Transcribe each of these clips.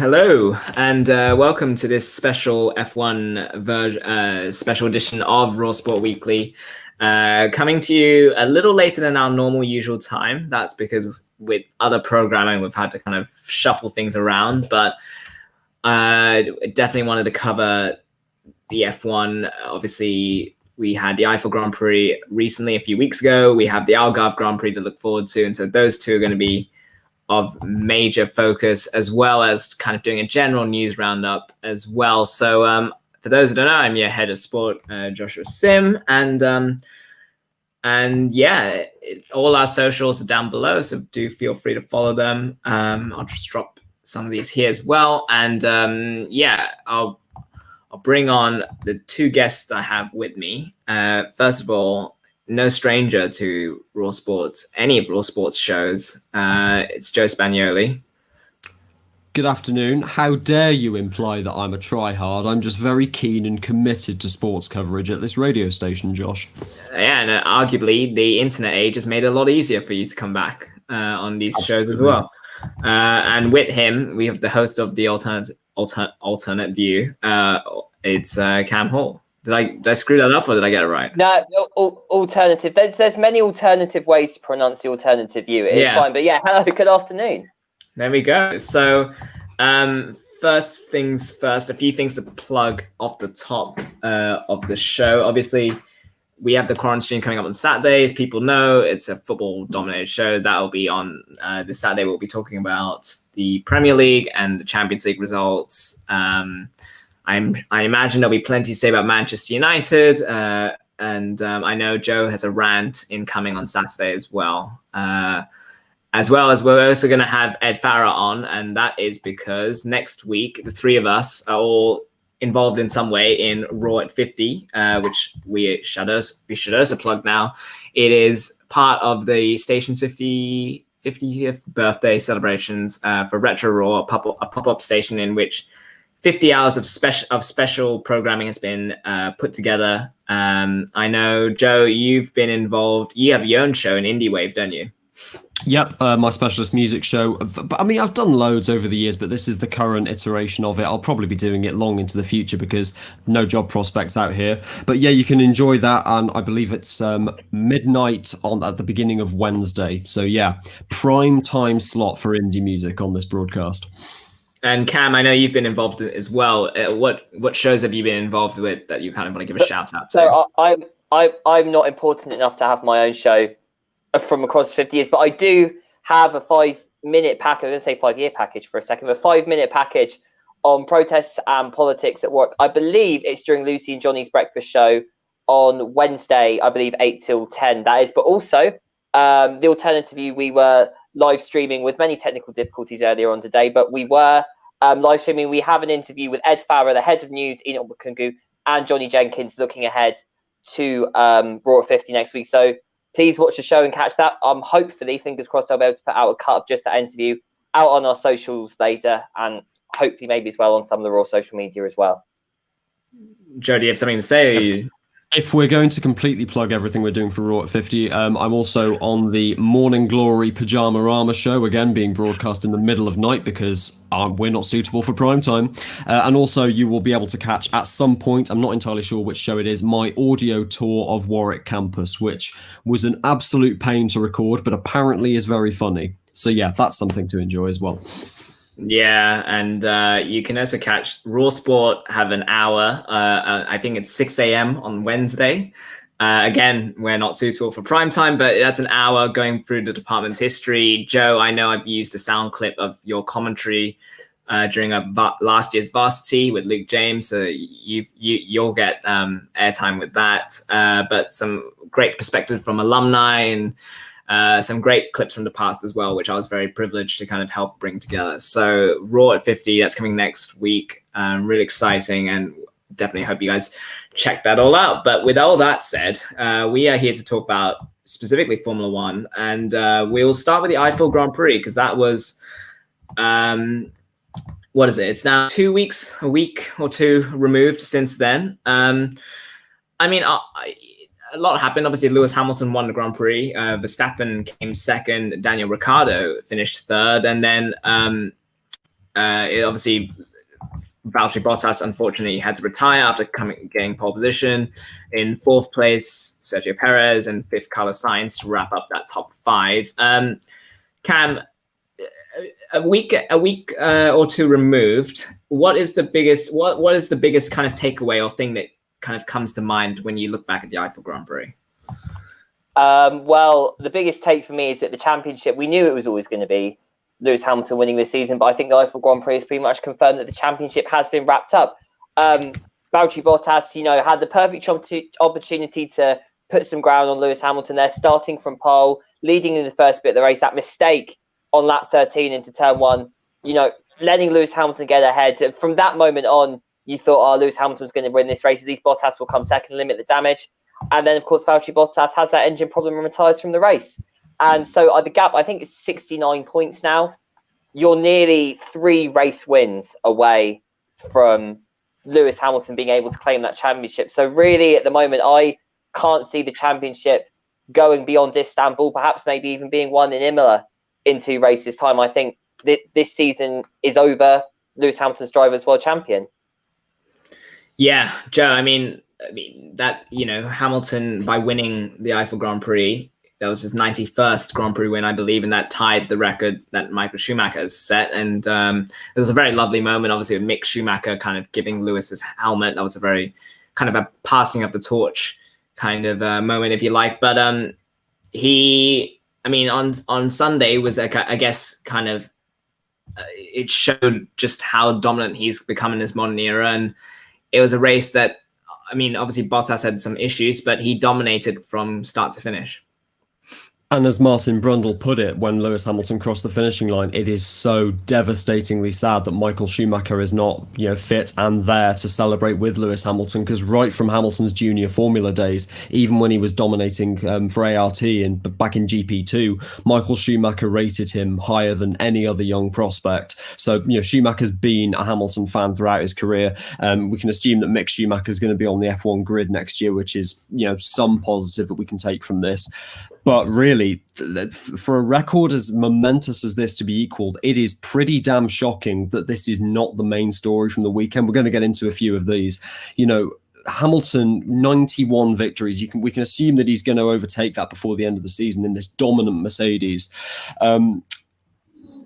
Hello, and welcome to this special F1 special edition of Raw Sport Weekly. Coming to you a little later than our normal usual time. That's because with other programming, we've had to kind of shuffle things around, but definitely wanted to cover the F1. Obviously, we had the Eifel Grand Prix recently, a few weeks ago. We have the Algarve Grand Prix to look forward to, and so those two are going to be of major focus, as well as kind of doing a general news roundup as well. So for those who don't know, I'm your head of sport, Joshua Sim, and yeah, all our socials are down below, so do feel free to follow them. I'll just drop some of these here as well, and yeah, I'll bring on the two guests I have with me. First of all, no stranger to Raw Sports, any of Raw Sports shows. It's Joe Spagnoli. Good afternoon. How dare you imply that I'm a tryhard? I'm just very keen and committed to sports coverage at this radio station, Josh. Yeah, and arguably the internet age has made it a lot easier for you to come back on these shows as well. And with him, we have the host of the alternate view. It's Cam Hall. Did I screw that up, or did I get it right? No, alternative. There's many alternative ways to pronounce the alternative view. It's fine, but yeah, hello, good afternoon. There we go. So, first things first, a few things to plug off the top of the show. Obviously, we have the Quarantine stream coming up on Saturday. As people know, it's a football-dominated show. That will be on this Saturday. We'll be talking about the Premier League and the Champions League results. I imagine there'll be plenty to say about Manchester United, and I know Joe has a rant incoming on Saturday as well. As well as we're also going to have Ed Farah on, and that is because next week the three of us are all involved in some way in Raw at 50, which we should also plug now. It is part of the station's 50th birthday celebrations for Retro Raw, a pop-up station in which 50 hours of special programming has been put together. I know, Joe, you've been involved. You have your own show in Indie Wave, don't you? Yep, my specialist music show. But I mean, I've done loads over the years, but this is the current iteration of it. I'll probably be doing it long into the future because no job prospects out here. But yeah, you can enjoy that, and I believe it's midnight at the beginning of Wednesday. So yeah, prime time slot for indie music on this broadcast. And Cam, I know you've been involved in it as well. What shows have you been involved with that you kind of want to give a shout out to? So I'm not important enough to have my own show from across 50 years, but I do have a 5-minute package. I'm going to say 5-year package for a second, a 5-minute package on protests and politics at work. I believe it's during Lucy and Johnny's breakfast show on Wednesday, I believe 8 till 10, that is. But also, the alternative view, we were live streaming with many technical difficulties earlier on today, but we were live streaming. We have an interview with Ed Farah, the head of news, Enoch Bukungu, and Johnny Jenkins, looking ahead to Raw at 50 next week. So please watch the show and catch that. Hopefully, fingers crossed, I'll be able to put out a cut of just that interview out on our socials later, and hopefully maybe as well on some of the Raw social media as well. Joe, do you have something to say? If we're going to completely plug everything we're doing for Raw at 50, I'm also on the Morning Glory Pajama Rama show, again being broadcast in the middle of night because we're not suitable for prime time. And also you will be able to catch at some point, I'm not entirely sure which show it is, my audio tour of Warwick campus, which was an absolute pain to record, but apparently is very funny. So yeah, that's something to enjoy as well. Yeah, and you can also catch Raw Sport have an hour. I think it's 6 a.m. on Wednesday. Again, we're not suitable for prime time, but that's an hour going through the department's history. Joe, I know I've used a sound clip of your commentary during last year's varsity with Luke James, so you'll get airtime with that. But some great perspective from alumni and some great clips from the past as well, which I was very privileged to kind of help bring together. So Raw at 50, that's coming next week. Really exciting, and definitely hope you guys check that all out. But with all that said, we are here to talk about specifically Formula One, and we'll start with the Eifel Grand Prix because that was, what is it? It's now 2 weeks, a week or two removed since then. I mean, a lot happened. Obviously, Lewis Hamilton won the Grand Prix. Verstappen came second. Daniel Ricciardo finished third. And then Obviously, Valtteri Bottas unfortunately had to retire after getting pole position. In fourth place, Sergio Perez, and fifth, Carlos Sainz, to wrap up that top five. Cam, a week or two removed, what is the biggest kind of takeaway or thing that kind of comes to mind when you look back at the Eifel Grand Prix? Well, the biggest take for me is that the championship, we knew it was always going to be Lewis Hamilton winning this season, but I think the Eifel Grand Prix has pretty much confirmed that the championship has been wrapped up. Valtteri Bottas, had the perfect opportunity to put some ground on Lewis Hamilton there, starting from pole, leading in the first bit of the race. That mistake on lap 13 into turn 1, letting Lewis Hamilton get ahead. And from that moment on, you thought, Lewis Hamilton was going to win this race. At least Bottas will come second, limit the damage. And then, of course, Valtteri Bottas has that engine problem and retires from the race. And so the gap, I think, is 69 points now. You're nearly 3 race wins away from Lewis Hamilton being able to claim that championship. So really, at the moment, I can't see the championship going beyond Istanbul, perhaps maybe even being won in Imola in 2 races' time. I think this season is over. Lewis Hamilton's driver's world champion. Yeah, Joe, I mean that, Hamilton, by winning the Eifel Grand Prix, that was his 91st Grand Prix win, I believe, and that tied the record that Michael Schumacher has set. And it was a very lovely moment, obviously, with Mick Schumacher kind of giving Lewis his helmet. That was a very kind of a passing of the torch kind of moment, if you like. But on Sunday was, I guess, kind of, it showed just how dominant he's become in this modern era. And it was a race that, obviously Bottas had some issues, but he dominated from start to finish. And as Martin Brundle put it when Lewis Hamilton crossed the finishing line, it is so devastatingly sad that Michael Schumacher is not, fit and there to celebrate with Lewis Hamilton, because right from Hamilton's junior Formula days, even when he was dominating for ART and back in GP2, Michael Schumacher rated him higher than any other young prospect. So, Schumacher's been a Hamilton fan throughout his career. We can assume that Mick Schumacher is going to be on the F1 grid next year, which is, some positive that we can take from this. But really, for a record as momentous as this to be equalled, it is pretty damn shocking that this is not the main story from the weekend. We're going to get into a few of these. Hamilton, 91 victories. We can assume that he's going to overtake that before the end of the season in this dominant Mercedes.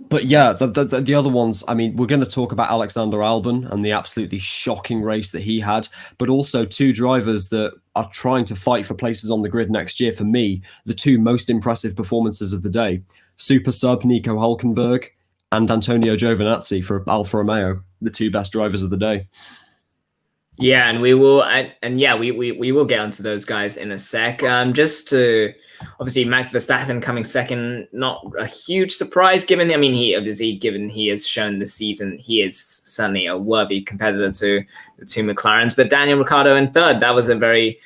But yeah, the other ones, we're going to talk about Alexander Albon and the absolutely shocking race that he had, but also 2 drivers that are trying to fight for places on the grid next year. For me, the 2 most impressive performances of the day: super sub Nico Hülkenberg and Antonio Giovinazzi for Alfa Romeo, the 2 best drivers of the day. Yeah, and we will, we will get onto those guys in a sec. Just to, obviously, Max Verstappen coming second, not a huge surprise given he has shown this season he is certainly a worthy competitor to the 2 McLarens. But Daniel Ricciardo in third, that was a very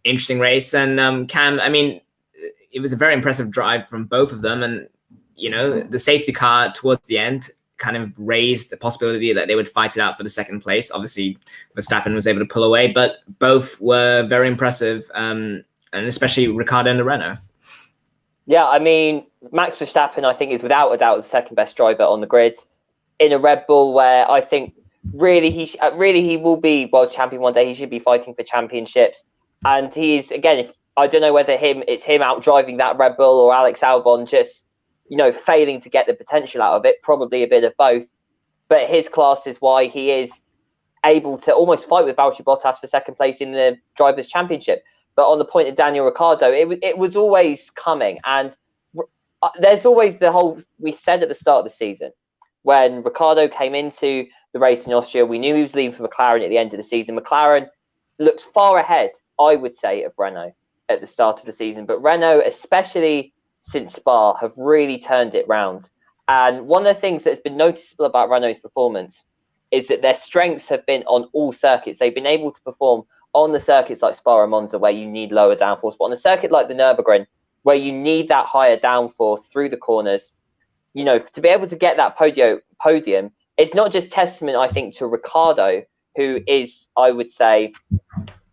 interesting race. And Cam, it was a very impressive drive from both of them. And the safety car towards the end kind of raised the possibility that they would fight it out for the second place. Obviously, Verstappen was able to pull away, but both were very impressive, and especially Ricciardo and the Renault. Yeah, Max Verstappen, I think, is without a doubt the second best driver on the grid in a Red Bull, where I think really he will be world champion one day. He should be fighting for championships, and he's, again, I don't know whether it's him out driving that Red Bull or Alex Albon just failing to get the potential out of it, probably a bit of both. But his class is why he is able to almost fight with Valtteri Bottas for second place in the Drivers' Championship. But on the point of Daniel Ricciardo, it was always coming. And there's always we said at the start of the season, when Ricciardo came into the race in Austria, we knew he was leaving for McLaren at the end of the season. McLaren looked far ahead, I would say, of Renault at the start of the season. But Renault, especially since Spa, have really turned it round. And one of the things that's been noticeable about Renault's performance is that their strengths have been on all circuits. They've been able to perform on the circuits like Spa and Monza, where you need lower downforce, but on a circuit like the Nürburgring, where you need that higher downforce through the corners, to be able to get that podium, it's not just testament, I think, to Ricciardo, who is, I would say,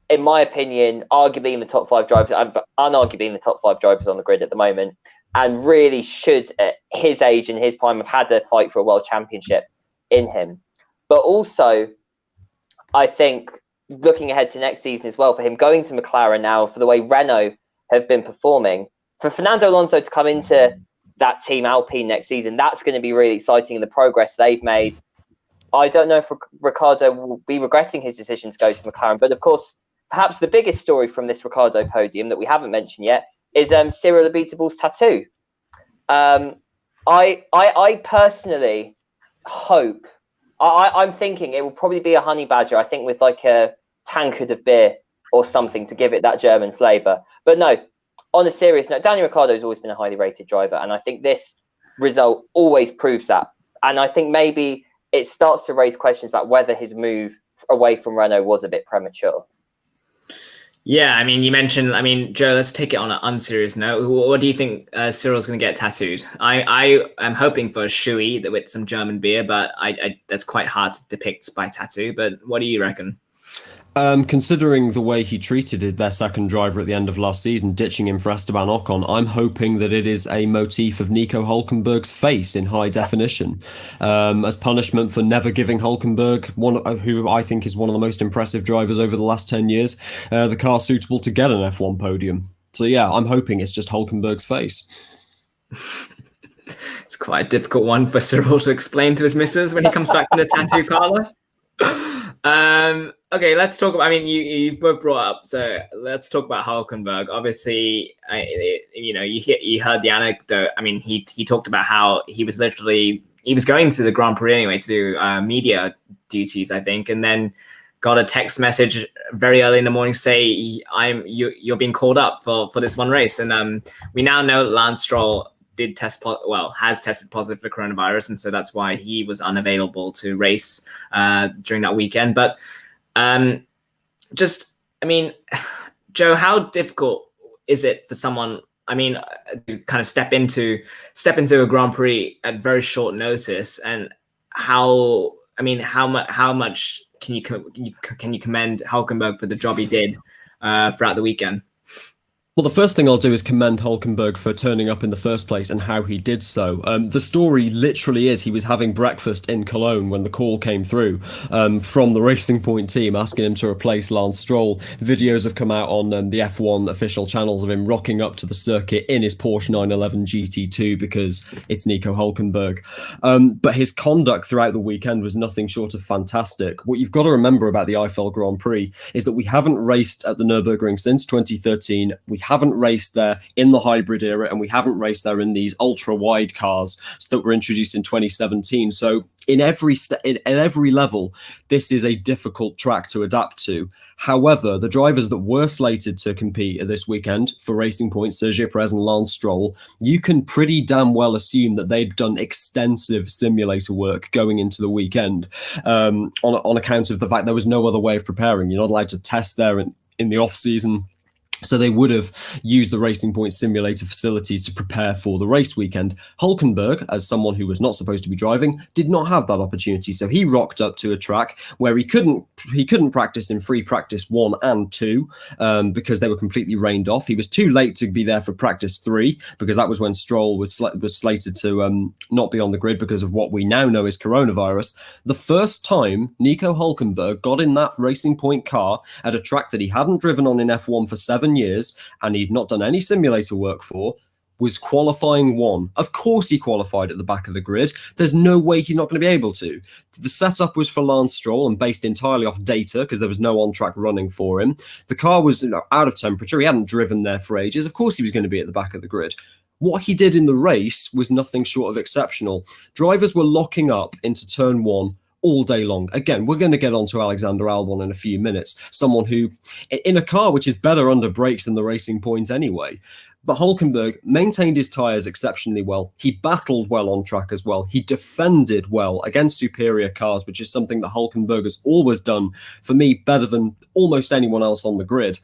in my opinion, arguably in the top 5 drivers, but unarguably in the top 5 drivers on the grid at the moment, and really should, at his age and his prime, have had a fight for a world championship in him. But also, I think looking ahead to next season as well, for him going to McLaren now, for the way Renault have been performing, for Fernando Alonso to come into that team Alpine next season, that's going to be really exciting, and the progress they've made. I don't know if Ricciardo will be regretting his decision to go to McLaren, but of course, perhaps the biggest story from this Ricciardo podium that we haven't mentioned yet is Cyril Abitable's tattoo. I personally hope, I'm thinking it will probably be a honey badger, I think with like a tankard of beer or something to give it that German flavour. But no, on a serious note, Daniel Ricciardo has always been a highly rated driver, and I think this result always proves that. And I think maybe it starts to raise questions about whether his move away from Renault was a bit premature. Yeah, I mean, you mentioned, Joe, let's take it on an unserious note. What do you think Cyril's going to get tattooed? I am hoping for a shoey with some German beer, but I that's quite hard to depict by tattoo. But what do you reckon? Considering the way he treated their second driver at the end of last season, ditching him for Esteban Ocon, I'm hoping that it is a motif of Nico Hülkenberg's face in high definition, as punishment for never giving Hülkenberg, who I think is one of the most impressive drivers over the last 10 years, the car suitable to get an F1 podium. So yeah, I'm hoping it's just Hülkenberg's face. It's quite a difficult one for Cyril to explain to his missus when he comes back from the tattoo parlor. Okay, let's talk about, you both brought up, so let's talk about Hülkenberg. Obviously, you heard the anecdote. He talked about how he was going to the Grand Prix anyway to do media duties, I think, and then got a text message very early in the morning say, you're being called up for this one race. And we now know Lance Stroll has tested positive for coronavirus, and so that's why he was unavailable to race during that weekend. But Joe, how difficult is it for someone, to kind of step into a Grand Prix at very short notice, and how much can you commend Hülkenberg for the job he did throughout the weekend? Well, the first thing I'll do is commend Hülkenberg for turning up in the first place and how he did so. The story literally is he was having breakfast in Cologne when the call came through from the Racing Point team asking him to replace Lance Stroll. Videos have come out on the F1 official channels of him rocking up to the circuit in his Porsche 911 GT2 because it's Nico Hülkenberg. But his conduct throughout the weekend was nothing short of fantastic. What you've got to remember about the Eifel Grand Prix is that we haven't raced at the Nürburgring since 2013. We haven't raced there in the hybrid era, and we haven't raced there in these ultra wide cars that were introduced in 2017. So in every level, this is a difficult track to adapt to. However, the drivers that were slated to compete this weekend for Racing Point, Sergio Perez and Lance Stroll, you can pretty damn well assume that they've done extensive simulator work going into the weekend on account of the fact there was no other way of preparing. You're not allowed to test there in the off season. So they would have used the Racing Point simulator facilities to prepare for the race weekend. Hulkenberg, as someone who was not supposed to be driving, did not have that opportunity. So he rocked up to a track where he couldn't practice in free practice 1 and 2 because they were completely rained off. He was too late to be there for practice 3 because that was when Stroll was slated to not be on the grid because of what we now know is coronavirus. The first time Nico Hulkenberg got in that Racing Point car at a track that he hadn't driven on in F1 for 7 years and he'd not done any simulator work for was qualifying 1. Of course he qualified at the back of the grid. There's no way he's not going to be able to. The setup was for Lance Stroll and based entirely off data because there was no on-track running for him. The car was out of temperature. He hadn't driven there for ages. Of course he was going to be at the back of the grid. What he did in the race was nothing short of exceptional. Drivers were locking up into turn 1 all day long. Again, we're going to get on to Alexander Albon in a few minutes, someone who, in a car which is better under brakes than the Racing Point anyway. But Hulkenberg maintained his tyres exceptionally well. He battled well on track as well. He defended well against superior cars, which is something that Hulkenberg has always done, for me, better than almost anyone else on the grid.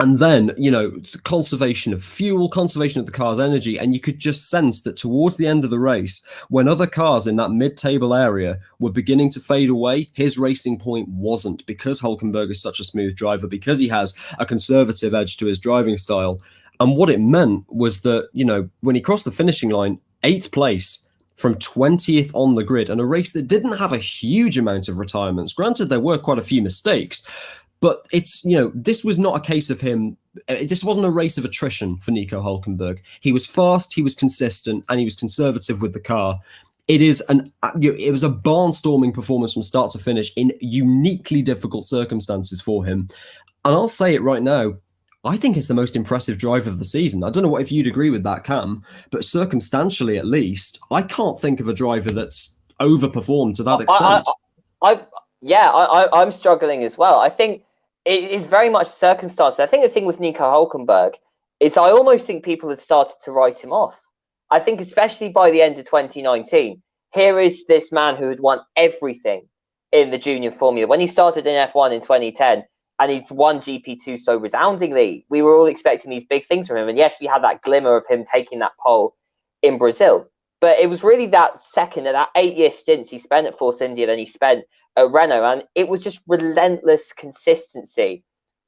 And then, the conservation of fuel, conservation of the car's energy, and you could just sense that towards the end of the race, when other cars in that mid-table area were beginning to fade away, his Racing Point wasn't, because Hulkenberg is such a smooth driver, because he has a conservative edge to his driving style. And what it meant was that, when he crossed the finishing line, 8th place, from 20th on the grid, and a race that didn't have a huge amount of retirements. Granted, there were quite a few mistakes, but it's, this was not a case of him. This wasn't a race of attrition for Nico Hülkenberg. He was fast, he was consistent, and he was conservative with the car. It was a barnstorming performance from start to finish in uniquely difficult circumstances for him. And I'll say it right now, I think it's the most impressive driver of the season. I don't know if you'd agree with that, Cam, but circumstantially at least, I can't think of a driver that's overperformed to that extent. I'm struggling as well. I think it is very much circumstances. I think the thing with Nico Hülkenberg is I almost think people had started to write him off. I think especially by the end of 2019, here is this man who had won everything in the junior formula. When he started in F1 in 2010, and he'd won GP2 so resoundingly, we were all expecting these big things from him. And yes, we had that glimmer of him taking that pole in Brazil. But it was really that 8-year stint he spent at Force India, then he spent at Renault. And it was just relentless consistency.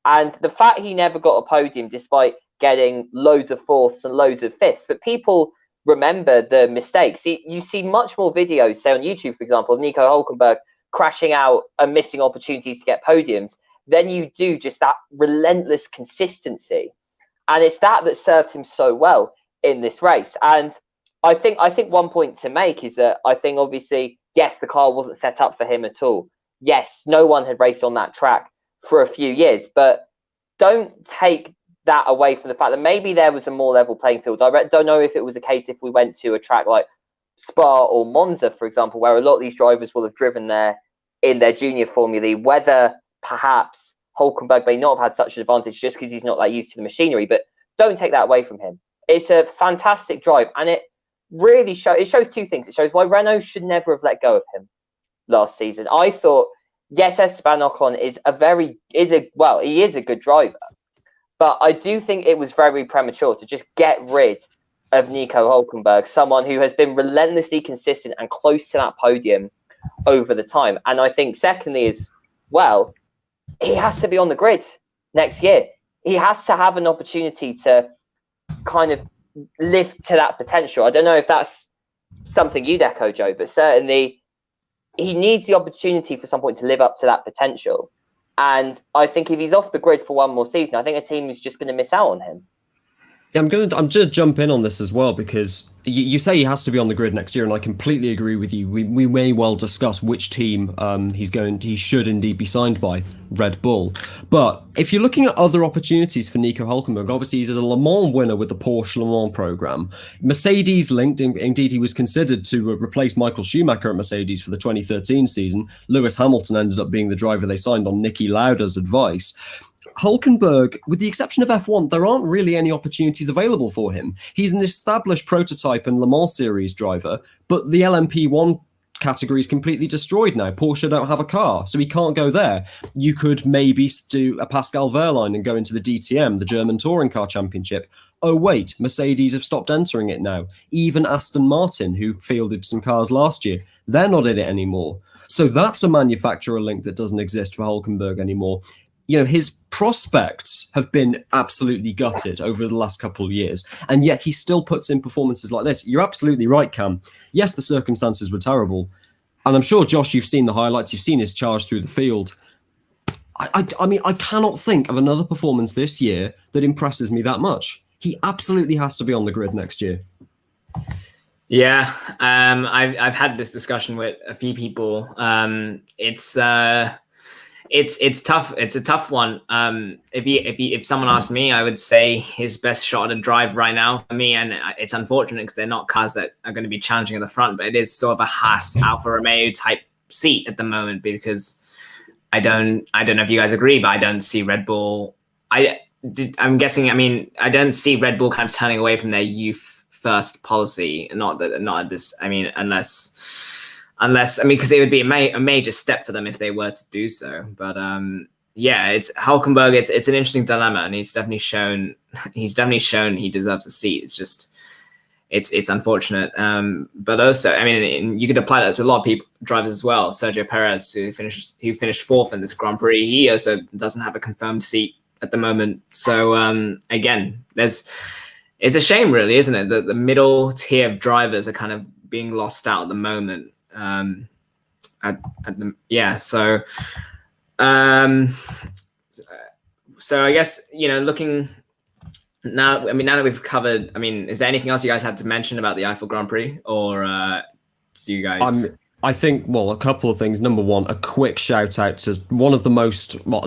And the fact he never got a podium, despite getting loads of fourths and loads of fifths. But people remember the mistakes. You see much more videos, say on YouTube, for example, of Nico Hülkenberg crashing out and missing opportunities to get podiums, then you do just that relentless consistency. And it's that served him so well in this race. And I think one point to make is that I think obviously, yes, the car wasn't set up for him at all. Yes, no one had raced on that track for a few years, but don't take that away from the fact that maybe there was a more level playing field. I don't know if it was a case if we went to a track like Spa or Monza, for example, where a lot of these drivers will have driven there in their junior formulae, whether perhaps Hülkenberg may not have had such an advantage just because he's not that used to the machinery, but don't take that away from him. It's a fantastic drive, and it really shows two things. It shows why Renault should never have let go of him last season. I thought, yes, Esteban Ocon is a good driver, but I do think it was very premature to just get rid of Nico Hülkenberg, someone who has been relentlessly consistent and close to that podium over the time. And I think secondly as well, he has to be on the grid next year. He has to have an opportunity to kind of live to that potential. I don't know if that's something you'd echo, Joe, but certainly he needs the opportunity for some point to live up to that potential. And I think if he's off the grid for one more season, I think a team is just going to miss out on him. I'm gonna jump in on this as well, because you say he has to be on the grid next year, and I completely agree with you. We may well discuss which team he should indeed be signed by, Red Bull. But if you're looking at other opportunities for Nico Hülkenberg, obviously he's a Le Mans winner with the Porsche Le Mans program. Mercedes linked, indeed he was considered to replace Michael Schumacher at Mercedes for the 2013 season. Lewis Hamilton ended up being the driver they signed on Niki Lauda's advice. Hülkenberg, with the exception of F1, there aren't really any opportunities available for him. He's an established prototype and Le Mans Series driver, but the LMP1 category is completely destroyed now. Porsche don't have a car, so he can't go there. You could maybe do a Pascal Wehrlein and go into the DTM, the German Touring Car Championship. Oh wait, Mercedes have stopped entering it now. Even Aston Martin, who fielded some cars last year, they're not in it anymore. So that's a manufacturer link that doesn't exist for Hülkenberg anymore. His prospects have been absolutely gutted over the last couple of years, and yet he still puts in performances like this. You're absolutely right, Cam. Yes, the circumstances were terrible, and I'm sure, Josh, you've seen the highlights, you've seen his charge through the field. I mean, I cannot think of another performance this year that impresses me that much. He absolutely has to be on the grid next year. Yeah, I've had this discussion with a few people. It's tough. It's a tough one. If someone asked me, I would say his best shot at drive right now for me, and it's unfortunate because they're not cars that are going to be challenging at the front, but it is sort of a Haas Alfa Romeo type seat at the moment, because I don't know if you guys agree, but I don't see Red Bull. I'm guessing. I mean, I don't see Red Bull kind of turning away from their youth first policy. Not at this. I mean, unless because it would be a major step for them if they were to do so. But it's Hülkenberg. It's an interesting dilemma, and he's definitely shown he deserves a seat. It's just it's unfortunate. But also, I mean, you could apply that to a lot of drivers as well. Sergio Perez, who finished fourth in this Grand Prix, he also doesn't have a confirmed seat at the moment. So again, it's a shame, really, isn't it? That the middle tier of drivers are kind of being lost out at the moment. So I guess, looking now. I mean, now that we've covered, is there anything else you guys had to mention about the Eifel Grand Prix, or do you guys? I think, a couple of things. Number one, a quick shout out to one of the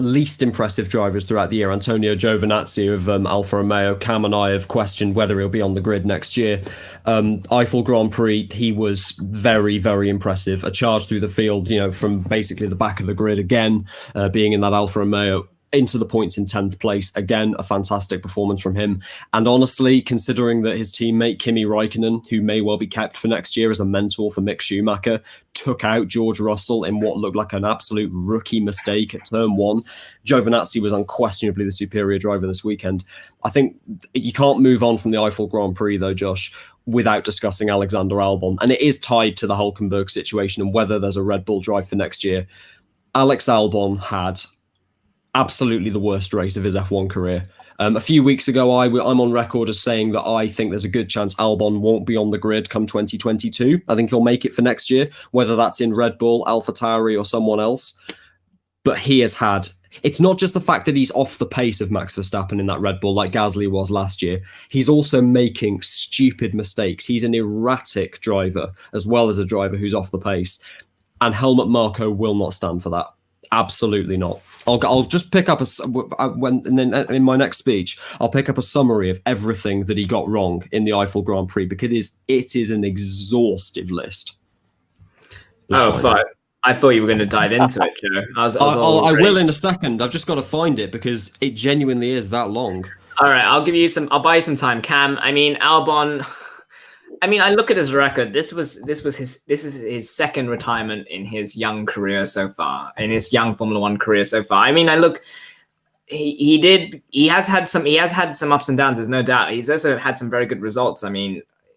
least impressive drivers throughout the year, Antonio Giovinazzi of Alfa Romeo. Cam and I have questioned whether he'll be on the grid next year. Eifel Grand Prix, he was very, very impressive. A charge through the field, from basically the back of the grid again, being in that Alfa Romeo, into the points in 10th place. Again, a fantastic performance from him. And honestly, considering that his teammate Kimi Räikkönen, who may well be kept for next year as a mentor for Mick Schumacher, took out George Russell in what looked like an absolute rookie mistake at turn 1, Giovinazzi was unquestionably the superior driver this weekend. I think you can't move on from the Eifel Grand Prix though, Josh, without discussing Alexander Albon. And it is tied to the Hülkenberg situation and whether there's a Red Bull drive for next year. Alex Albon had absolutely the worst race of his F1 career. A few weeks ago, I'm on record as saying that I think there's a good chance Albon won't be on the grid come 2022. I think he'll make it for next year, whether that's in Red Bull, AlphaTauri or someone else. But he has had... It's not just the fact that he's off the pace of Max Verstappen in that Red Bull like Gasly was last year. He's also making stupid mistakes. He's an erratic driver as well as a driver who's off the pace. And Helmut Marko will not stand for that. Absolutely not. I'll just pick up in my next speech, I'll pick up a summary of everything that he got wrong in the Eifel Grand Prix because it is an exhaustive list. Fine. I thought you were going to dive into it, Joe. I will in a second. I've just got to find it because it genuinely is that long. All right, I'll buy you some time, Cam. Albon. I look at his record. This is his second retirement in his young career so far, in his young Formula One career so far. He has had some ups and downs. There's no doubt. He's also had some very good results.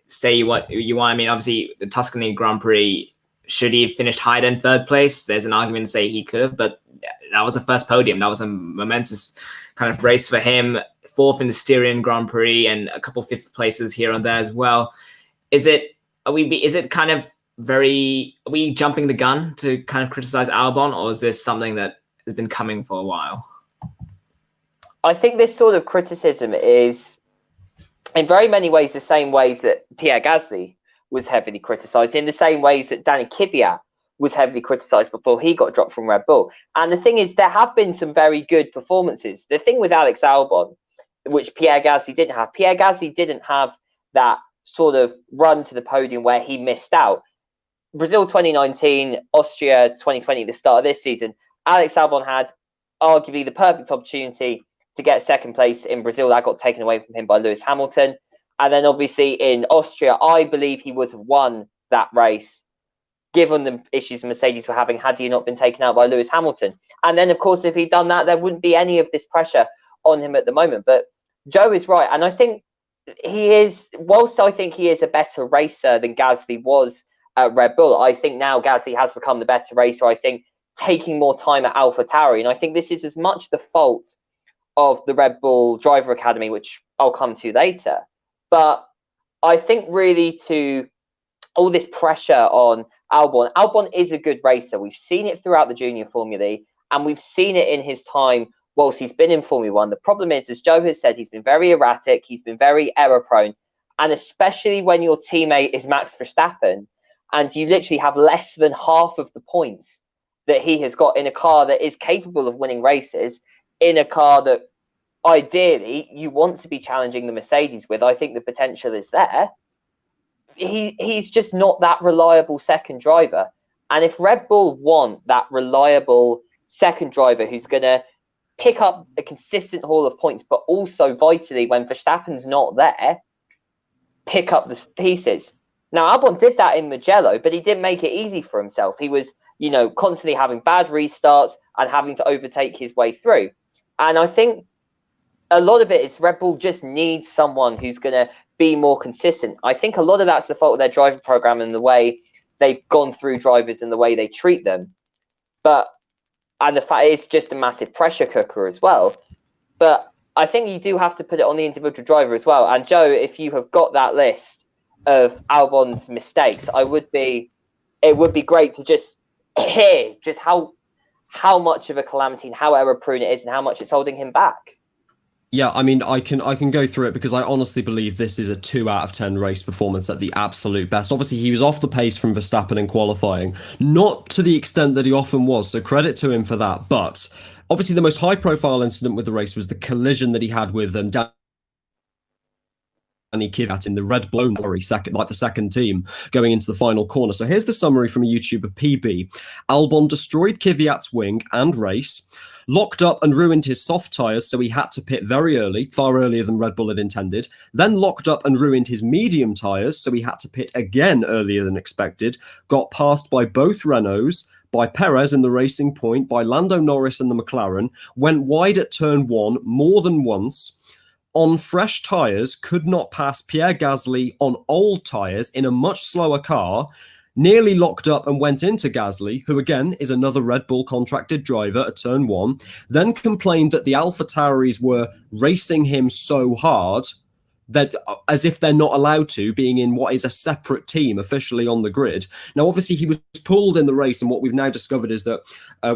Say what you want. Obviously the Tuscany Grand Prix, should he have finished higher than third place? There's an argument to say he could have, but that was a first podium. That was a momentous kind of race for him. Fourth in the Styrian Grand Prix and a couple fifth places here and there as well. Are we jumping the gun to kind of criticize Albon, or is this something that has been coming for a while? I think this sort of criticism is in very many ways the same ways that Pierre Gasly was heavily criticized, in the same ways that Danny Kvyat was heavily criticized before he got dropped from Red Bull. And the thing is, there have been some very good performances. The thing with Alex Albon, which Pierre Gasly didn't have that sort of run to the podium where he missed out. Brazil 2019, Austria 2020, the start of this season, Alex Albon had arguably the perfect opportunity to get second place in Brazil. That got taken away from him by Lewis Hamilton. And then obviously in Austria, I believe he would have won that race, given the issues Mercedes were having, had he not been taken out by Lewis Hamilton. And then, of course, if he'd done that, there wouldn't be any of this pressure on him at the moment. But Joe is right. And I think whilst I think he is a better racer than Gasly was at Red Bull, I think now Gasly has become the better racer. I think taking more time at AlphaTauri, and I think this is as much the fault of the Red Bull Driver Academy, which I'll come to later. But I think really to all this pressure on Albon is a good racer. We've seen it throughout the junior Formulae, and we've seen it in his time whilst he's been in Formula One. The problem is, as Joe has said, he's been very erratic. He's been very error prone. And especially when your teammate is Max Verstappen and you literally have less than half of the points that he has got in a car that is capable of winning races, in a car that ideally you want to be challenging the Mercedes with. I think the potential is there. He's just not that reliable second driver. And if Red Bull want that reliable second driver who's going to pick up a consistent haul of points, but also vitally, when Verstappen's not there, pick up the pieces. Now, Albon did that in Mugello, but he didn't make it easy for himself. He was, constantly having bad restarts and having to overtake his way through. And I think a lot of it is Red Bull just needs someone who's going to be more consistent. I think a lot of that's the fault of their driver program and the way they've gone through drivers and the way they treat them. And the fact it's just a massive pressure cooker as well. But I think you do have to put it on the individual driver as well. And Joe, if you have got that list of Albon's mistakes, it would be great to just hear just how much of a calamity and how error-prone it is and how much it's holding him back. Yeah, I mean, I can go through it because I honestly believe this is a 2 out of 10 race performance at the absolute best. Obviously, he was off the pace from Verstappen in qualifying, not to the extent that he often was, so credit to him for that. But obviously, the most high-profile incident with the race was the collision that he had with Danny Kvyat in the Red Bull second, like the second team, going into the final corner. So here's the summary from a YouTuber, PB. Albon destroyed Kvyat's wing and race, locked up and ruined his soft tyres, so he had to pit very early, far earlier than Red Bull had intended, then locked up and ruined his medium tyres, so he had to pit again earlier than expected, got passed by both Renaults, by Perez in the Racing Point, by Lando Norris and the McLaren, went wide at turn 1 more than once, on fresh tyres, could not pass Pierre Gasly on old tyres in a much slower car, nearly locked up and went into Gasly, who again is another Red Bull contracted driver at turn 1, then complained that the AlphaTauris were racing him so hard that as if they're not allowed to, being in what is a separate team officially on the grid. Now, obviously, he was pulled in the race, and what we've now discovered is that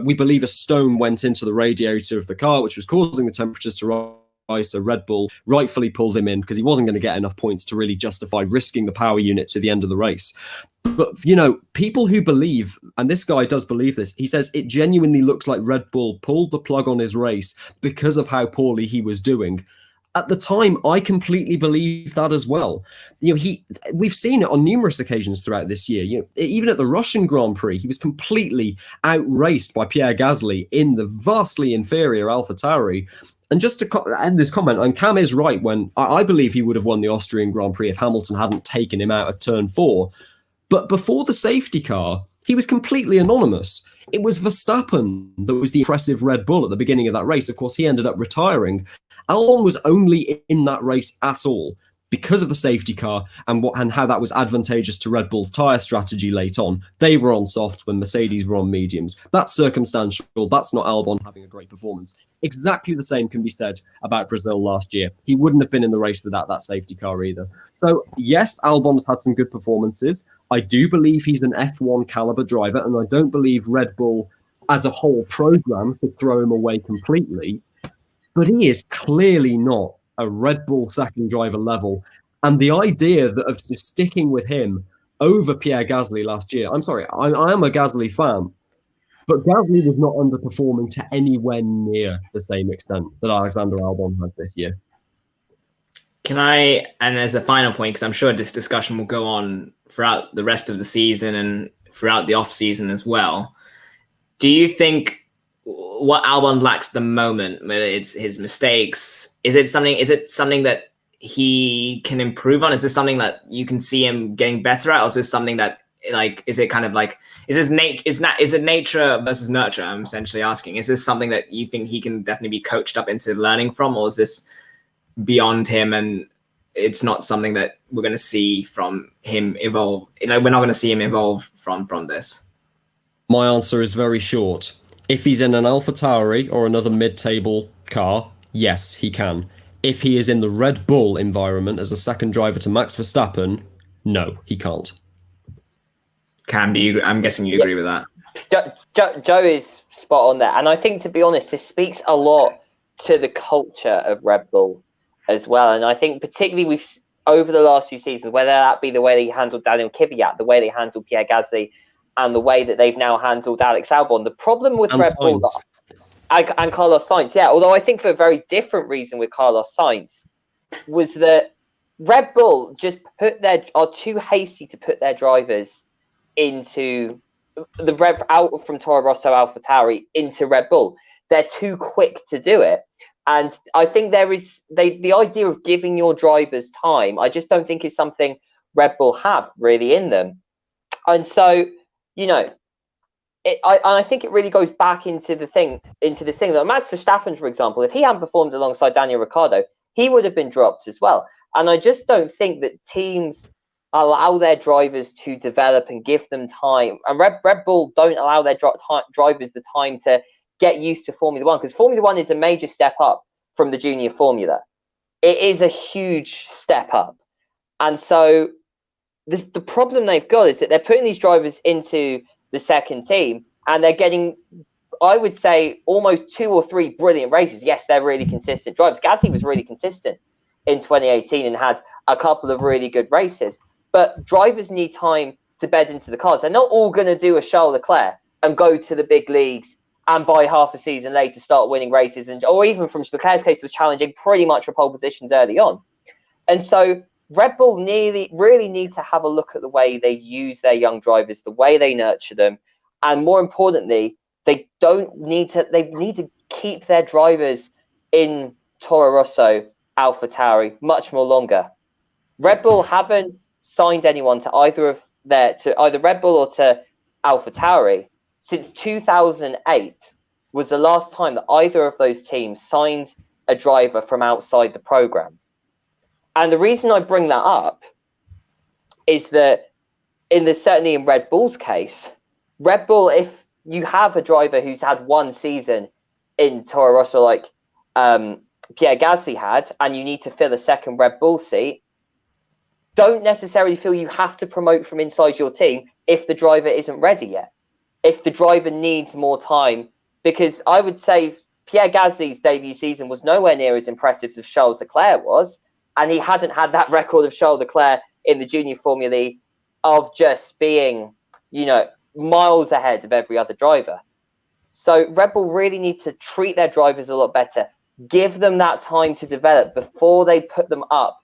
we believe a stone went into the radiator of the car, which was causing the temperatures to rise. So Red Bull rightfully pulled him in because he wasn't going to get enough points to really justify risking the power unit to the end of the race. But, you know, people who believe, and this guy does believe this, he says it genuinely looks like Red Bull pulled the plug on his race because of how poorly he was doing. At the time, I completely believe that as well. You know, we've seen it on numerous occasions throughout this year. You know, even at the Russian Grand Prix, he was completely outraced by Pierre Gasly in the vastly inferior AlphaTauri. And just to end this comment, and Cam is right when I believe he would have won the Austrian Grand Prix if Hamilton hadn't taken him out at turn 4. But before the safety car, he was completely anonymous. It was Verstappen that was the impressive Red Bull at the beginning of that race. Of course, he ended up retiring. Albon was only in that race at all because of the safety car and how that was advantageous to Red Bull's tyre strategy late on. They were on soft when Mercedes were on mediums. That's circumstantial. That's not Albon having a great performance. Exactly the same can be said about Brazil last year. He wouldn't have been in the race without that safety car either. So yes, Albon's had some good performances. I do believe he's an F1 caliber driver, and I don't believe Red Bull as a whole program should throw him away completely. But he is clearly not a Red Bull second driver level. And the idea of sticking with him over Pierre Gasly last year, I'm sorry, I am a Gasly fan, but Gasly was not underperforming to anywhere near the same extent that Alexander Albon has this year. Can I, and as a final point, because I'm sure this discussion will go on throughout the rest of the season and throughout the off season as well, do you think what Albon lacks at the moment, whether it's his mistakes, is it something that he can improve on? Is this something that you can see him getting better at, or is this something that is it nature versus nurture? I'm essentially asking, is this something that you think he can definitely be coached up into learning from, or is this beyond him and it's not something that we're going to see from him evolve? We're not going to see him evolve from this. My answer is very short. If he's in an AlphaTauri or another mid-table car, yes, he can. If he is in the Red Bull environment as a second driver to Max Verstappen, no, he can't. Cam, I'm guessing you agree with that. Joe is spot on there. And I think, to be honest, this speaks a lot to the culture of Red Bull as well. And I think particularly over the last few seasons, whether that be the way they handled Daniel Kvyat, the way they handled Pierre Gasly, and the way that they've now handled Alex Albon. The problem with Red Bull and Carlos Sainz, yeah, although I think for a very different reason with Carlos Sainz, was that Red Bull just are too hasty to put their drivers into out from Toro Rosso AlphaTauri into Red Bull. They're too quick to do it. And I think the idea of giving your drivers time, I just don't think is something Red Bull have really in them. And so, you know, I think it really goes back into this thing that Max Verstappen, for example, if he hadn't performed alongside Daniel Ricciardo, he would have been dropped as well. And I just don't think that teams allow their drivers to develop and give them time. And Red Bull don't allow their drivers the time to get used to Formula One, because Formula One is a major step up from the junior formula. It is a huge step up. And so the problem they've got is that they're putting these drivers into the second team, and they're getting, I would say, almost 2 or 3 brilliant races. Yes, they're really consistent drivers. Gasly was really consistent in 2018 and had a couple of really good races. But drivers need time to bed into the cars. They're not all going to do a Charles Leclerc and go to the big leagues and by half a season later start winning races. Or even from Leclerc's case, was challenging pretty much for pole positions early on. And so Red Bull really need to have a look at the way they use their young drivers, the way they nurture them. And more importantly, they need to keep their drivers in Toro Rosso, AlphaTauri much more longer. Red Bull haven't signed anyone to either Red Bull or to AlphaTauri since 2008 was the last time that either of those teams signed a driver from outside the program. And the reason I bring that up is that certainly in Red Bull's case, Red Bull, if you have a driver who's had one season in Toro Rosso like Pierre Gasly had, and you need to fill a second Red Bull seat, don't necessarily feel you have to promote from inside your team if the driver isn't ready yet, if the driver needs more time. Because I would say Pierre Gasly's debut season was nowhere near as impressive as Charles Leclerc was, and he hadn't had that record of Charles Leclerc in the junior Formula of just being, miles ahead of every other driver. So Red Bull really need to treat their drivers a lot better, give them that time to develop before they put them up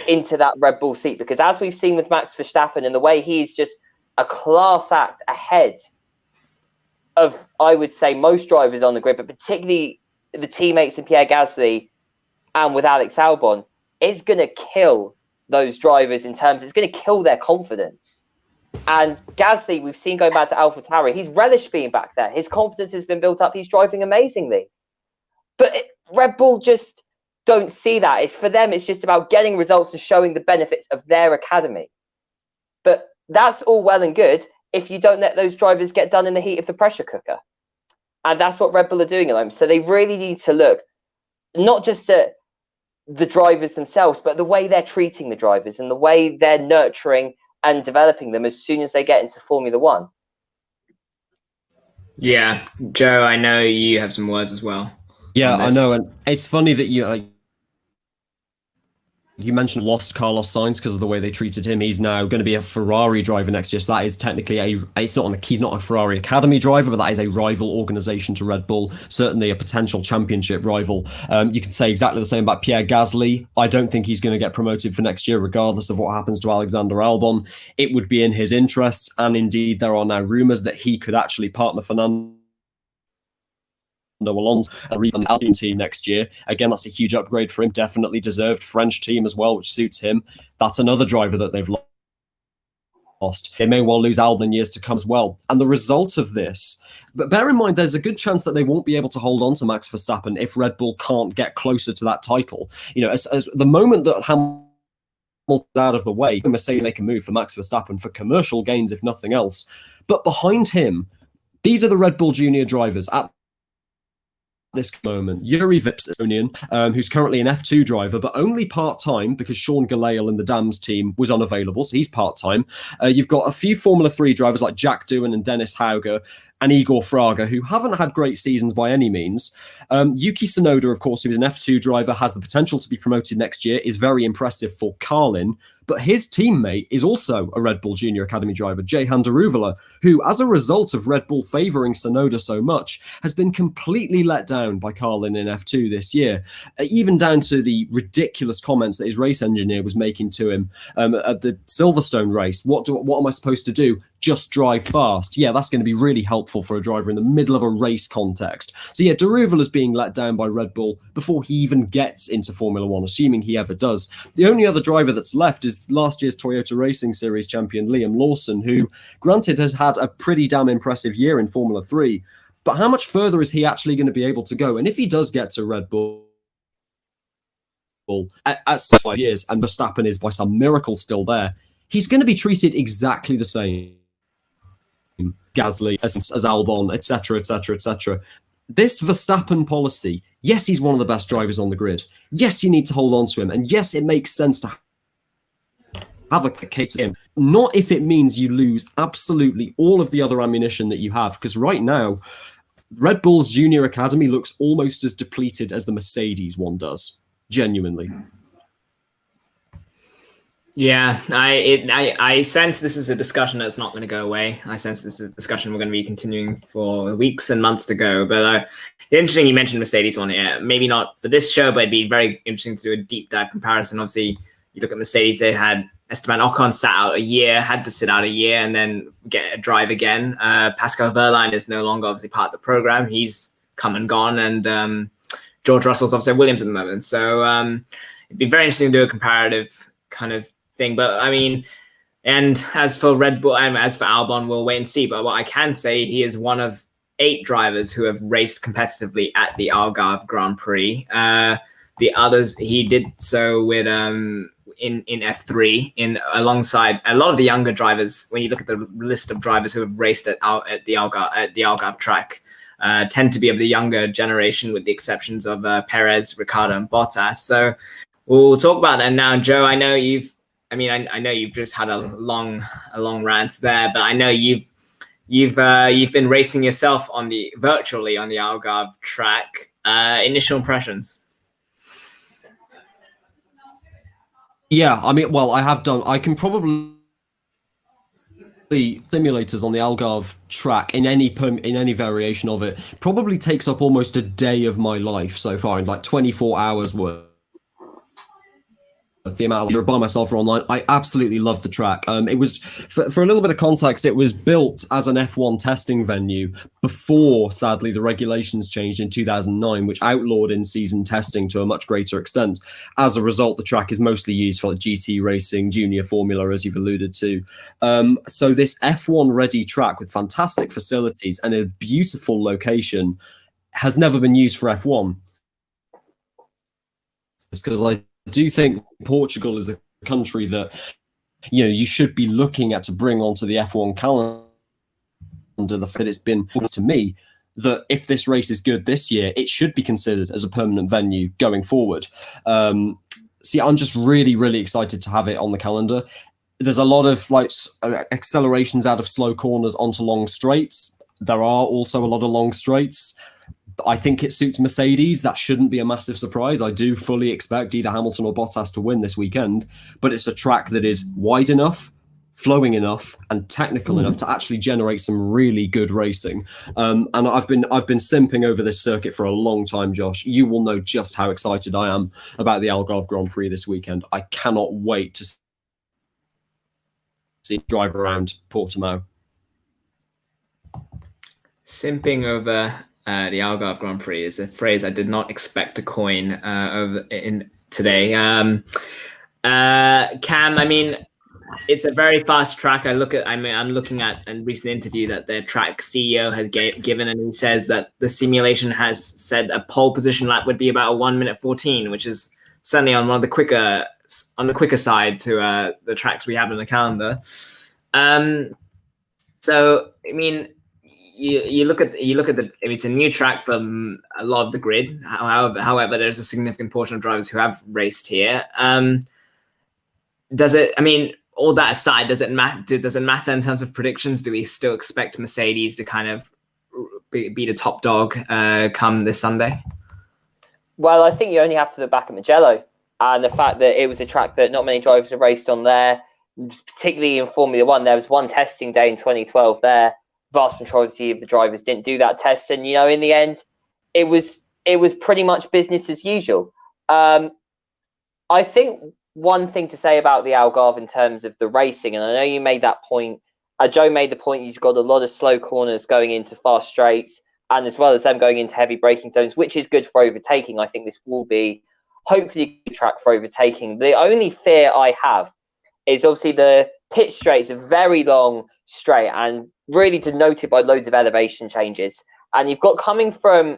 into that Red Bull seat. Because as we've seen with Max Verstappen and the way he's just a class act ahead of, I would say, most drivers on the grid, but particularly the teammates in Pierre Gasly and with Alex Albon, it's going to kill those drivers it's going to kill their confidence. And Gasly, we've seen going back to AlphaTauri, he's relished being back there. His confidence has been built up. He's driving amazingly. But Red Bull just don't see that. For them, it's just about getting results and showing the benefits of their academy. But that's all well and good if you don't let those drivers get done in the heat of the pressure cooker. And that's what Red Bull are doing at the moment. So they really need to look not just at the drivers themselves, but the way they're treating the drivers and the way they're nurturing and developing them as soon as they get into Formula One. Yeah, Joe, I know you have some words as well. Yeah, I know, and it's funny that you mentioned lost Carlos Sainz because of the way they treated him. He's now going to be a Ferrari driver next year, so that is technically he's not a Ferrari Academy driver, but that is a rival organization to Red Bull, certainly a potential championship rival. You can say exactly the same about Pierre Gasly. I don't think he's going to get promoted for next year, regardless of what happens to Alexander Albon. It would be in his interests, and indeed there are now rumours that he could actually partner Fernando Alonso or even the Alpine team next year. Again, that's a huge upgrade for him. Definitely deserved. French team as well, which suits him. That's another driver that they've lost. They may well lose Albon in years to come as well. And the result of this, but bear in mind, there's a good chance that they won't be able to hold on to Max Verstappen if Red Bull can't get closer to that title. As the moment that Hamilton's out of the way, Mercedes make a move for Max Verstappen for commercial gains, if nothing else. But behind him, these are the Red Bull junior drivers at this moment. Yuri Vipstonian, who's currently an F2 driver, but only part-time because Sean Gelael in the Dams team was unavailable, so he's part-time. You've got a few Formula 3 drivers like Jack Doohan and Dennis Hauger and Igor Fraga, who haven't had great seasons by any means. Yuki Tsunoda, of course, who is an F2 driver, has the potential to be promoted next year, is very impressive for Carlin. But his teammate is also a Red Bull Junior Academy driver, Jehan Daruvala, who, as a result of Red Bull favouring Tsunoda so much, has been completely let down by Carlin in F2 this year, even down to the ridiculous comments that his race engineer was making to him at the Silverstone race. What am I supposed to do? Just drive fast. Yeah, that's going to be really helpful for a driver in the middle of a race context. So yeah, Daruvala's being let down by Red Bull before he even gets into Formula One, assuming he ever does. The only other driver that's left is last year's Toyota Racing Series champion Liam Lawson, who, granted, has had a pretty damn impressive year in Formula 3, but how much further is he actually going to be able to go? And if he does get to Red Bull at 5 years and Verstappen is by some miracle still there, he's going to be treated exactly the same. Gasly, as Albon, etc., etc., etc. This Verstappen policy, yes, he's one of the best drivers on the grid. Yes, you need to hold on to him. And yes, it makes sense to have a case to him. not if it means you lose absolutely all of the other ammunition that you have, because right now, Red Bull's Junior Academy looks almost as depleted as the Mercedes one does. Genuinely. Yeah, I sense this is a discussion that's not going to go away. I sense this is a discussion we're going to be continuing for weeks and months to go. But interesting you mentioned Mercedes one. Yeah, maybe not for this show, but it'd be very interesting to do a deep dive comparison. Obviously, you look at Mercedes, they had Esteban Ocon sat out a year, had to sit out a year, and then get a drive again. Pascal Wehrlein is no longer obviously part of the program. He's come and gone, and George Russell's obviously at Williams at the moment. So it'd be very interesting to do a comparative kind of thing. But I mean, and as for Red Bull and as for Albon, we'll wait and see. But what I can say, he is one of 8 drivers who have raced competitively at the Algarve Grand Prix. The others, he did so with in F3 in alongside a lot of the younger drivers. When you look at the list of drivers who have raced at the Algarve track, tend to be of the younger generation, with the exceptions of Perez, Ricciardo, and Bottas. So we'll talk about that now. Joe, I know I know you've just had a long rant there, but I know you've been racing yourself virtually on the Algarve track. Initial impressions? Yeah, I mean, well, I have done. I can probably simulators on the Algarve track in any variation of it probably takes up almost a day of my life so far, in like 24 hours worth. The amount by myself or online. I absolutely love the track. It was, for a little bit of context, it was built as an F1 testing venue before, sadly, the regulations changed in 2009, which outlawed in-season testing to a much greater extent. As a result, the track is mostly used for like GT racing, junior formula, as you've alluded to. So this F1 ready track with fantastic facilities and a beautiful location has never been used for F1. It's because I do think Portugal is a country that, you should be looking at to bring onto the F1 calendar. The fact that it's been to me that if this race is good this year, it should be considered as a permanent venue going forward. See, I'm just really, really excited to have it on the calendar. There's a lot of accelerations out of slow corners onto long straights. There are also a lot of long straights. I think it suits Mercedes. That shouldn't be a massive surprise. I do fully expect either Hamilton or Bottas to win this weekend, but it's a track that is wide enough, flowing enough, and technical enough to actually generate some really good racing. And I've been simping over this circuit for a long time, Josh. You will know just how excited I am about the Algarve Grand Prix this weekend. I cannot wait to see drive around Portimao. Simping over the Algarve Grand Prix is a phrase I did not expect to coin today. Cam, I mean, it's a very fast track. I'm looking at a recent interview that their track CEO has given, and he says that the simulation has said a pole position lap would be about a 1:14, which is certainly on the quicker side to the tracks we have in the calendar. So I mean, you look at it's a new track from a lot of the grid. However, there's a significant portion of drivers who have raced here. Does it? I mean, all that aside, does it matter in terms of predictions? Do we still expect Mercedes to kind of be the top dog come this Sunday? Well, I think you only have to look back at Mugello and the fact that it was a track that not many drivers have raced on there, particularly in Formula One. There was one testing day in 2012 there. Vast majority of the drivers didn't do that test, and in the end, it was pretty much business as usual. I think one thing to say about the Algarve in terms of the racing, and I know you made that point. Joe made the point. You've got a lot of slow corners going into fast straights, and as well as them going into heavy braking zones, which is good for overtaking. I think this will be hopefully a good track for overtaking. The only fear I have is obviously the pit straight is a very long straight and really denoted by loads of elevation changes. And you've got coming from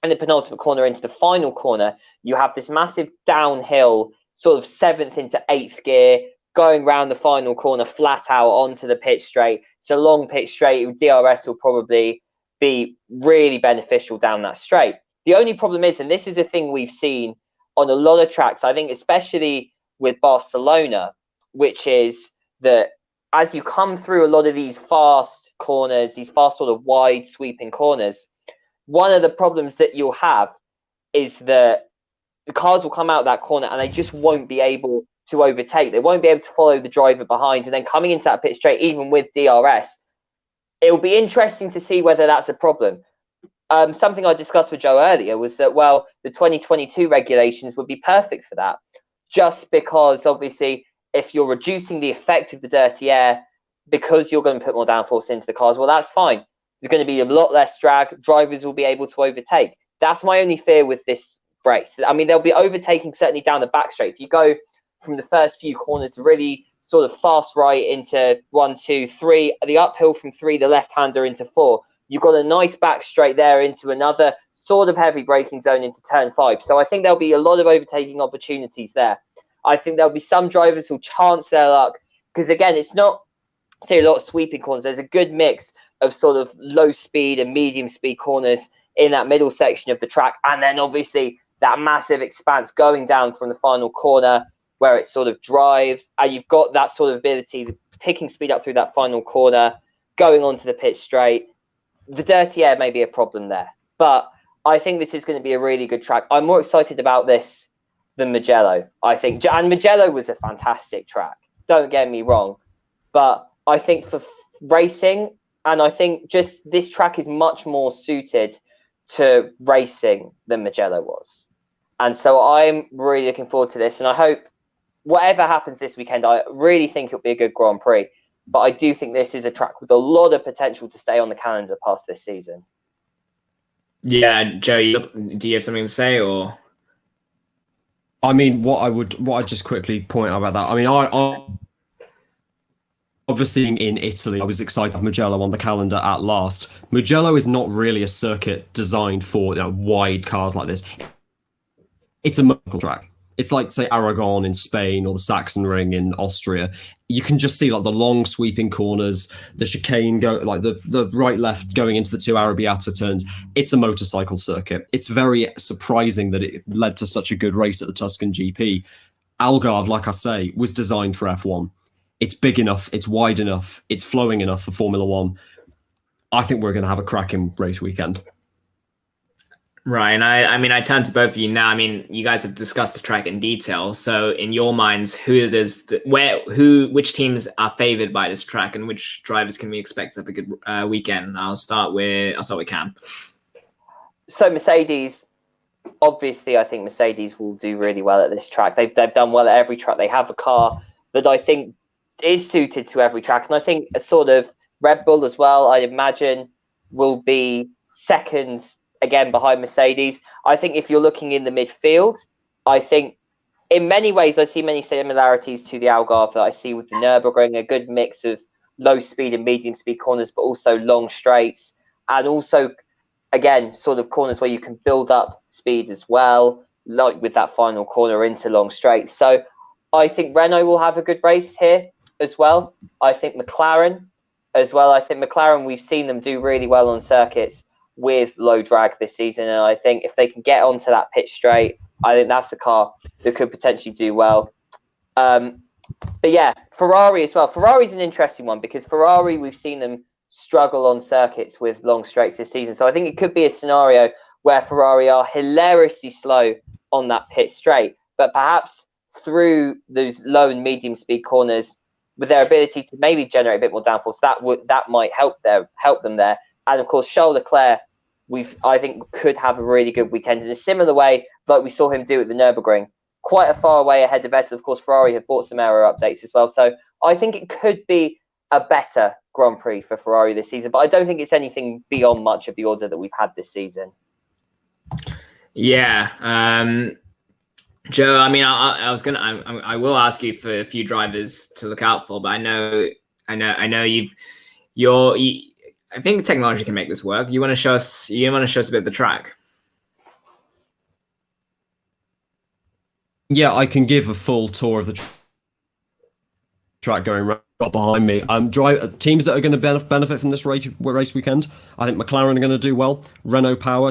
in the penultimate corner into the final corner, you have this massive downhill, sort of 7th into 8th gear, going round the final corner flat out onto the pit straight. It's a long pit straight. DRS will probably be really beneficial down that straight. The only problem is, and this is a thing we've seen on a lot of tracks, I think especially with Barcelona, which is that as you come through a lot of these fast corners, these fast sort of wide sweeping corners, one of the problems that you'll have is that the cars will come out that corner and they just won't be able to overtake. They won't be able to follow the driver behind. And then coming into that pit straight, even with DRS, it'll be interesting to see whether that's a problem. Something I discussed with Joe earlier was that, well, the 2022 regulations would be perfect for that, just because obviously if you're reducing the effect of the dirty air because you're going to put more downforce into the cars, well, that's fine. There's going to be a lot less drag. Drivers will be able to overtake. That's my only fear with this race. I mean, they'll be overtaking certainly down the back straight. If you go from the first few corners really sort of fast right into 1, 2, 3, the uphill from 3, the left-hander into 4, you've got a nice back straight there into another sort of heavy braking zone into turn 5. So I think there'll be a lot of overtaking opportunities there. I think there'll be some drivers who'll chance their luck because, again, it's not, say, a lot of sweeping corners. There's a good mix of sort of low speed and medium speed corners in that middle section of the track. And then obviously that massive expanse going down from the final corner where it sort of drives. And you've got that sort of ability, picking speed up through that final corner, going onto the pit straight. The dirty air may be a problem there. But I think this is going to be a really good track. I'm more excited about this than Mugello, I think. And Mugello was a fantastic track. Don't get me wrong. But I think for racing, and I think just this track is much more suited to racing than Mugello was. And so I'm really looking forward to this. And I hope whatever happens this weekend, I really think it'll be a good Grand Prix. But I do think this is a track with a lot of potential to stay on the calendar past this season. Yeah, Joe, do you have something to say, or? I mean, what I just quickly point out about that. I mean, I obviously in Italy, I was excited for Mugello on the calendar at last. Mugello is not really a circuit designed for wide cars like this. It's a local track. It's like, say, Aragon in Spain or the Saxon Ring in Austria. You can just see like the long sweeping corners, the chicane go like the right left going into the 2 Arrabbiata turns. It's a motorcycle circuit. It's very surprising that it led to such a good race at the Tuscan GP. Algarve, like I say, was designed for F1. It's big enough, it's wide enough, it's flowing enough for Formula One. I think we're going to have a cracking race weekend. Right, and I mean, I turn to both of you now. I mean, you guys have discussed the track in detail. So, in your minds, which teams are favored by this track, and which drivers can we expect to have a good weekend? I'll start with Cam. So, Mercedes, obviously, I think Mercedes will do really well at this track. They've done well at every track. They have a car that I think is suited to every track, and I think a sort of Red Bull as well, I imagine, will be second again behind Mercedes. I think if you're looking in the midfield, I think in many ways I see many similarities to the Algarve that I see with the Nürburgring, a good mix of low speed and medium speed corners, but also long straights, and also again sort of corners where you can build up speed as well, like with that final corner into long straights. So I think Renault will have a good race here as well. I think McLaren as well. I think McLaren, we've seen them do really well on circuits with low drag this season, and I think if they can get onto that pit straight, I think that's a car that could potentially do well. But yeah, Ferrari as well. Ferrari's an interesting one because Ferrari, we've seen them struggle on circuits with long straights this season. So I think it could be a scenario where Ferrari are hilariously slow on that pit straight, but perhaps through those low and medium speed corners, with their ability to maybe generate a bit more downforce, that might help them there. And of course, Charles Leclerc, I think could have a really good weekend in a similar way like we saw him do at the Nürburgring. Quite a far way ahead of Vettel. Of course, Ferrari have bought some aero updates as well. So I think it could be a better Grand Prix for Ferrari this season, but I don't think it's anything beyond much of the order that we've had this season. Yeah. Joe, I mean, I will ask you for a few drivers to look out for, but I know I think technology can make this work. You want to show us a bit of the track? Yeah, I can give a full tour of the track going right behind me. Teams that are going to benefit from this race weekend. I think McLaren are going to do well. Renault Power,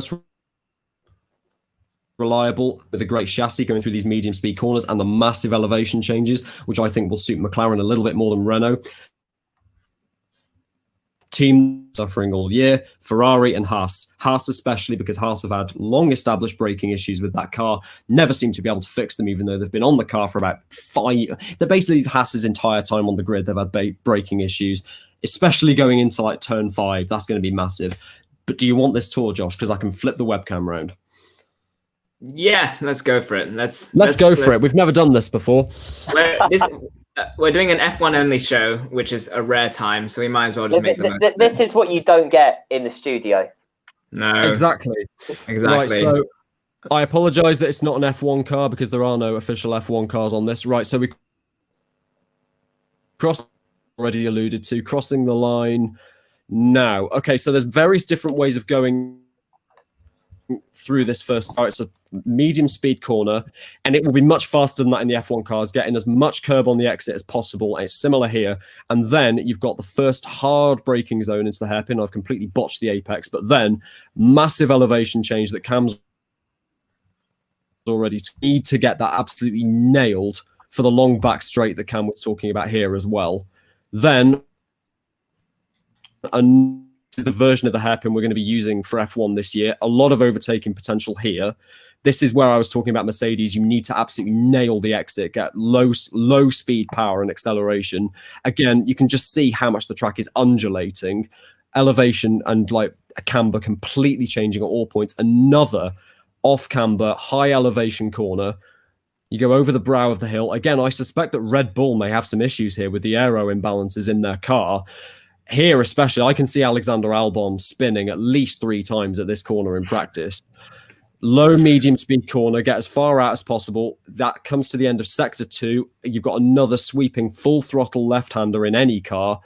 reliable with a great chassis going through these medium speed corners and the massive elevation changes, which I think will suit McLaren a little bit more than Renault. team suffering all year, Ferrari and Haas. Haas especially, because Haas have had long-established braking issues with that car, never seem to be able to fix them, even though they've been on the car for about 5... They're basically Haas's entire time on the grid, they've had braking issues, especially going into like turn 5. That's going to be massive. But do you want this tour, Josh? Because I can flip the webcam around. Yeah, let's go for it. Let's go for it. We've never done this before. We're doing an F1 only show, which is a rare time, so we might as well just make the most. This is what you don't get in the studio. No, exactly. Right, so I apologise that it's not an F1 car because there are no official F1 cars on this. Right, so we already alluded to crossing the line now. Okay, so there's various different ways of going through this first. It's a medium speed corner, and it will be much faster than that in the F1 cars, getting as much curb on the exit as possible. And it's similar here. And then you've got the first hard braking zone into the hairpin. I've completely botched the apex, but then massive elevation change that Cam's already need to get that absolutely nailed for the long back straight that Cam was talking about here as well. Then the version of the hairpin we're going to be using for F1 this year. A lot of overtaking potential here. This is where I was talking about Mercedes. You need to absolutely nail the exit, get low speed power and acceleration. Again, you can just see how much the track is undulating. Elevation and like a camber completely changing at all points. Another off camber, high elevation corner. You go over the brow of the hill. Again, I suspect that Red Bull may have some issues here with the aero imbalances in their car. Here especially, I can see Alexander Albon spinning at least 3 times at this corner in practice. Low, medium speed corner, get as far out as possible. That comes to the end of sector 2. You've got another sweeping full throttle left-hander in any car.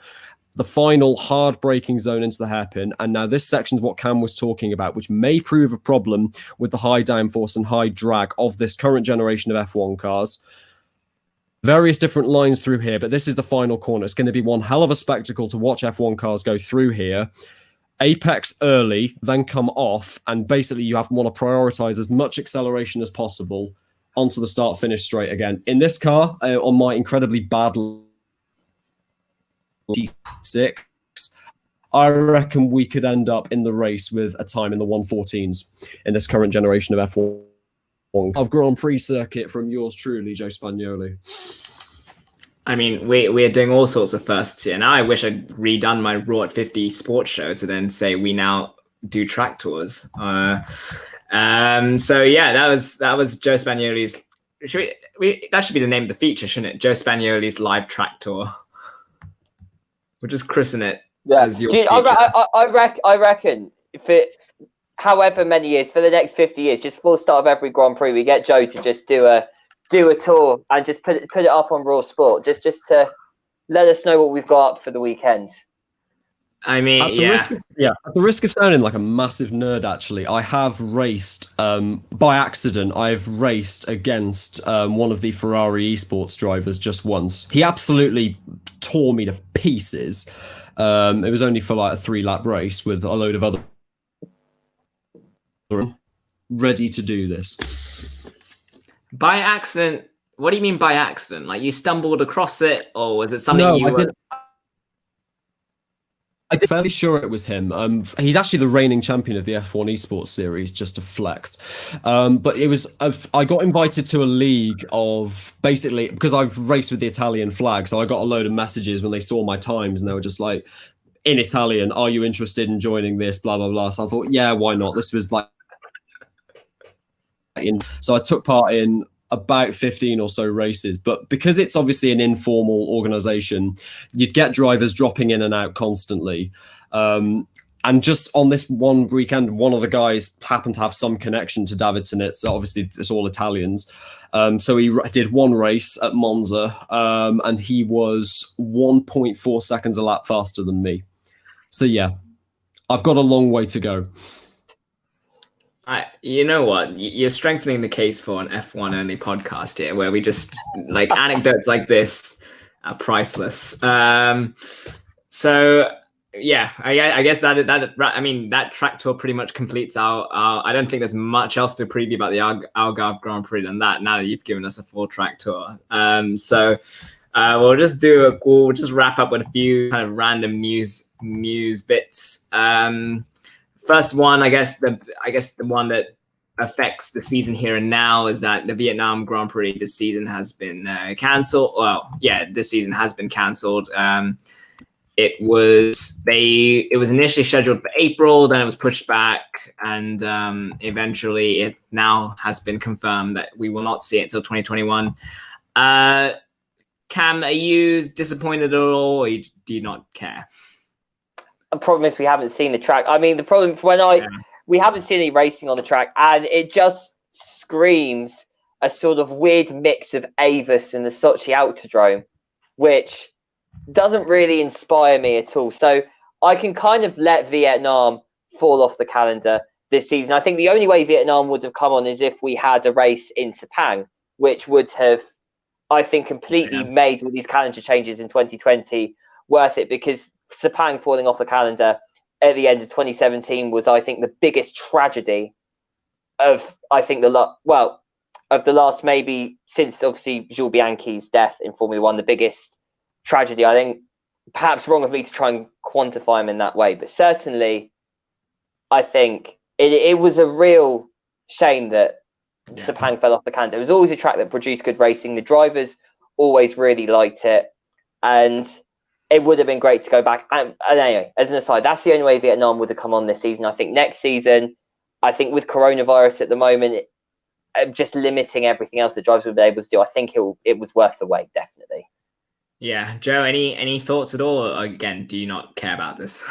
The final hard braking zone into the hairpin. And now this section is what Cam was talking about, which may prove a problem with the high downforce and high drag of this current generation of F1 cars. Various different lines through here, but this is the final corner. It's going to be one hell of a spectacle to watch F1 cars go through here. Apex early, then come off, and basically you want to prioritize as much acceleration as possible onto the start-finish straight again. In this car, on my incredibly bad D6, I reckon we could end up in the race with a time in the 1:14s in this current generation of F1. Of Grand Prix circuit from yours truly, Joe Spagnoli. I mean, we're doing all sorts of firsts here. Now I wish I'd redone my Raw at 50 sports show to then say we now do track tours. So yeah, that was Joe Spagnoli's. That should be the name of the feature, shouldn't it? Joe Spagnoli's live track tour. We'll just christen it as your feature. I reckon if it, however many years, for the next 50 years, just before the start of every Grand Prix, we get Joe to just do a tour and just put it up on Raw Sport, just to let us know what we've got up for the weekends. I mean, at the risk of sounding like a massive nerd, actually, I have raced by accident. I've raced against one of the Ferrari esports drivers just once. He absolutely tore me to pieces. It was only for like a 3-lap race with a load of other ready to do this. By accident? What do you mean by accident? Like you stumbled across it, or was it something No, you were... I'm fairly sure it was him. He's actually the reigning champion of the F1 esports series, just to flex. But it was I got invited to a league of basically, because I've raced with the Italian flag, so I got a load of messages when they saw my times, and they were just like, in Italian, are you interested in joining this, blah, blah, blah. So I thought, yeah, why not? This was like... So I took part in about 15 or so races, but because it's obviously an informal organization, you'd get drivers dropping in and out constantly. And just on this one weekend, one of the guys happened to have some connection to David Tonitz. So obviously it's all Italians. So he did one race at Monza, and he was 1.4 seconds a lap faster than me. So yeah, I've got a long way to go. You know what? You're strengthening the case for an F1 only podcast here, where we just like anecdotes like this are priceless. So yeah, I guess that track tour pretty much completes our. I don't think there's much else to preview about the Algarve Grand Prix than that. Now that you've given us a full track tour, so We'll just wrap up with a few kind of random news bits. First one, I guess the one that affects the season here and now is that the Vietnam Grand Prix this season has been cancelled. Well, yeah, this season has been cancelled. It was initially scheduled for April, then it was pushed back, and eventually it now has been confirmed that we will not see it until 2021. Cam, are you disappointed at all, or do you not care? The problem is we haven't seen the track. I mean, the problem we haven't seen any racing on the track, and it just screams a sort of weird mix of Avis and the Sochi Autodrome, which doesn't really inspire me at all. So I can kind of let Vietnam fall off the calendar this season. I think the only way Vietnam would have come on is if we had a race in Sepang, which would have, I think, completely made all these calendar changes in 2020 worth it, because Sepang falling off the calendar at the end of 2017 was, I think, the biggest tragedy of, I think, of the last, maybe since obviously Jules Bianchi's death in Formula One, the biggest tragedy. I think perhaps wrong of me to try and quantify him in that way, but certainly I think it was a real shame that Sepang fell off the calendar. It was always a track that produced good racing. The drivers always really liked it, and it would have been great to go back. And anyway, as an aside, that's the only way Vietnam would have come on this season. I think next season, I think with coronavirus at the moment, just limiting everything else that drivers would be able to do, I think it was worth the wait, definitely. Yeah, Joe, any thoughts at all? Or again, do you not care about this?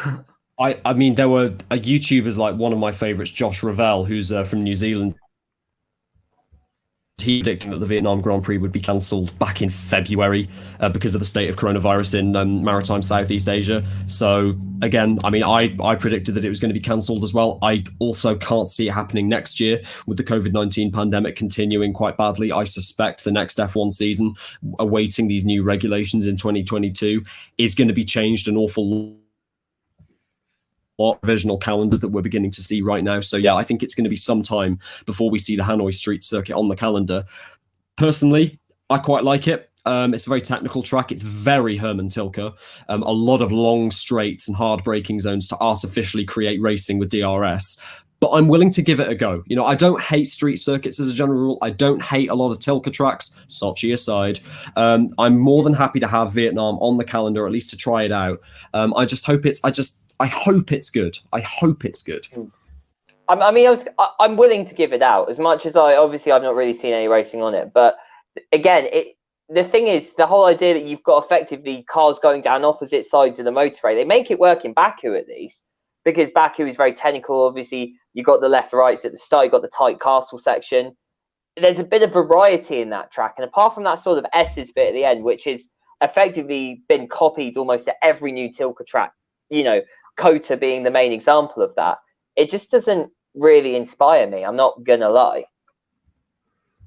I mean, there were YouTubers like one of my favorites, Josh Ravel, who's from New Zealand. He predicted that the Vietnam Grand Prix would be cancelled back in February because of the state of coronavirus in maritime Southeast Asia. So again, I mean, I predicted that it was going to be cancelled as well. I also can't see it happening next year with the COVID-19 pandemic continuing quite badly. I suspect the next F1 season, awaiting these new regulations in 2022, is going to be changed an awful lot. Provisional calendars that we're beginning to see right now. So yeah, I think it's going to be some time before we see the Hanoi Street Circuit on the calendar. Personally, I quite like it. It's a very technical track. It's very Herman Tilke. A lot of long straights and hard braking zones to artificially create racing with DRS. But I'm willing to give it a go. You know, I don't hate street circuits as a general rule. I don't hate a lot of Tilke tracks, Sochi aside. I'm more than happy to have Vietnam on the calendar, at least to try it out. I hope it's good. I hope it's good. I mean, I'm willing to give it out, as much as I've not really seen any racing on it. But again, the thing is, the whole idea that you've got effectively cars going down opposite sides of the motorway, they make it work in Baku at least, because Baku is very technical. Obviously, you've got the left rights at the start, you've got the tight castle section. There's a bit of variety in that track. And apart from that sort of S's bit at the end, which is effectively been copied almost to every new Tilke track, you know, Kota being the main example of that, it just doesn't really inspire me. I'm not gonna lie.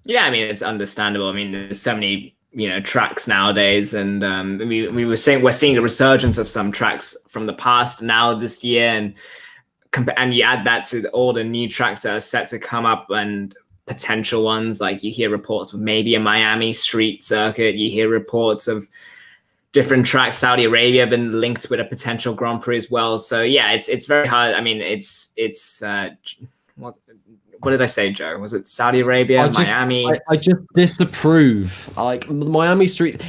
Yeah, I mean, it's understandable. I mean, there's so many, you know, tracks nowadays, and we're seeing a resurgence of some tracks from the past now this year, and you add that to all the new tracks that are set to come up and potential ones. Like, you hear reports of maybe a Miami street circuit. You hear reports of different tracks. Saudi Arabia have been linked with a potential Grand Prix as well. So yeah, it's very hard. I mean, it's what did I say, Joe? Was it Saudi Arabia, Miami? I just disapprove. Like, Miami Street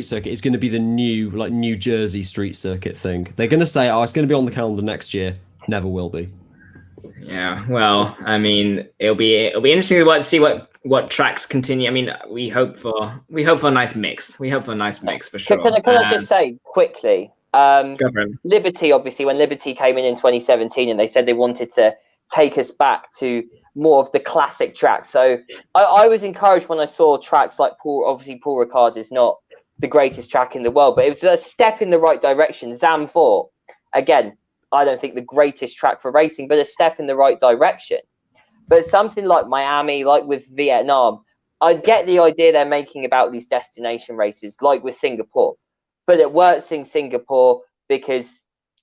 Circuit is going to be the new, like, New Jersey street circuit thing. They're going to say, oh, it's going to be on the calendar next year. Never will be. Yeah, well, I mean, it'll be interesting to see what tracks continue. I mean, we hope for a nice mix. We hope for a nice mix for sure. Can I just say quickly? Liberty, obviously, when Liberty came in 2017, and they said they wanted to take us back to more of the classic tracks. So I was encouraged when I saw tracks like Paul Ricard is not the greatest track in the world, but it was a step in the right direction. Zam 4, again, I don't think the greatest track for racing, but a step in the right direction. But something like Miami, like with Vietnam, I get the idea they're making about these destination races, like with Singapore. But it works in Singapore because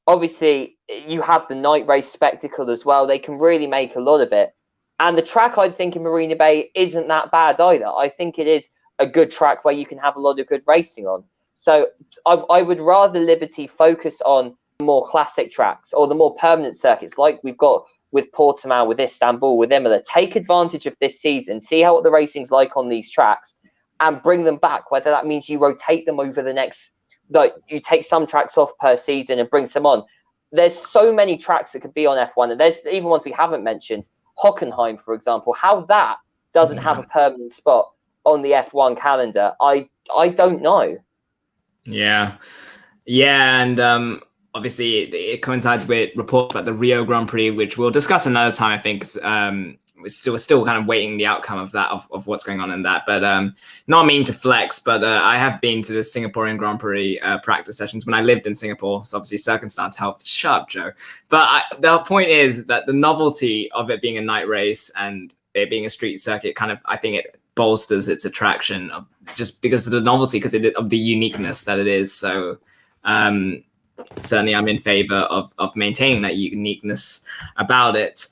obviously you have the night race spectacle as well. They can really make a lot of it. And the track, I think, in Marina Bay isn't that bad either. I think it is a good track where you can have a lot of good racing on. So I would rather Liberty focus on more classic tracks or the more permanent circuits like we've got with Portimao, with Istanbul, with Imola. Take advantage of this season, see how what the racing's like on these tracks, and bring them back, whether that means you rotate them over the next, like you take some tracks off per season and bring some on. There's so many tracks that could be on F1, and there's even ones we haven't mentioned. Hockenheim, for example, how that doesn't have a permanent spot on the F1 calendar, I don't know. Yeah, and obviously it coincides with reports about the Rio Grand Prix, which we'll discuss another time, I think. We're still kind of waiting the outcome of that, of what's going on in that. But not mean to flex, but I have been to the Singaporean Grand Prix practice sessions when I lived in Singapore. So obviously circumstance helped. Shut up, Joe. But the point is that the novelty of it being a night race and it being a street circuit kind of, I think it bolsters its attraction of just because of the novelty, because of the uniqueness that it is. So certainly I'm in favor of maintaining that uniqueness about it.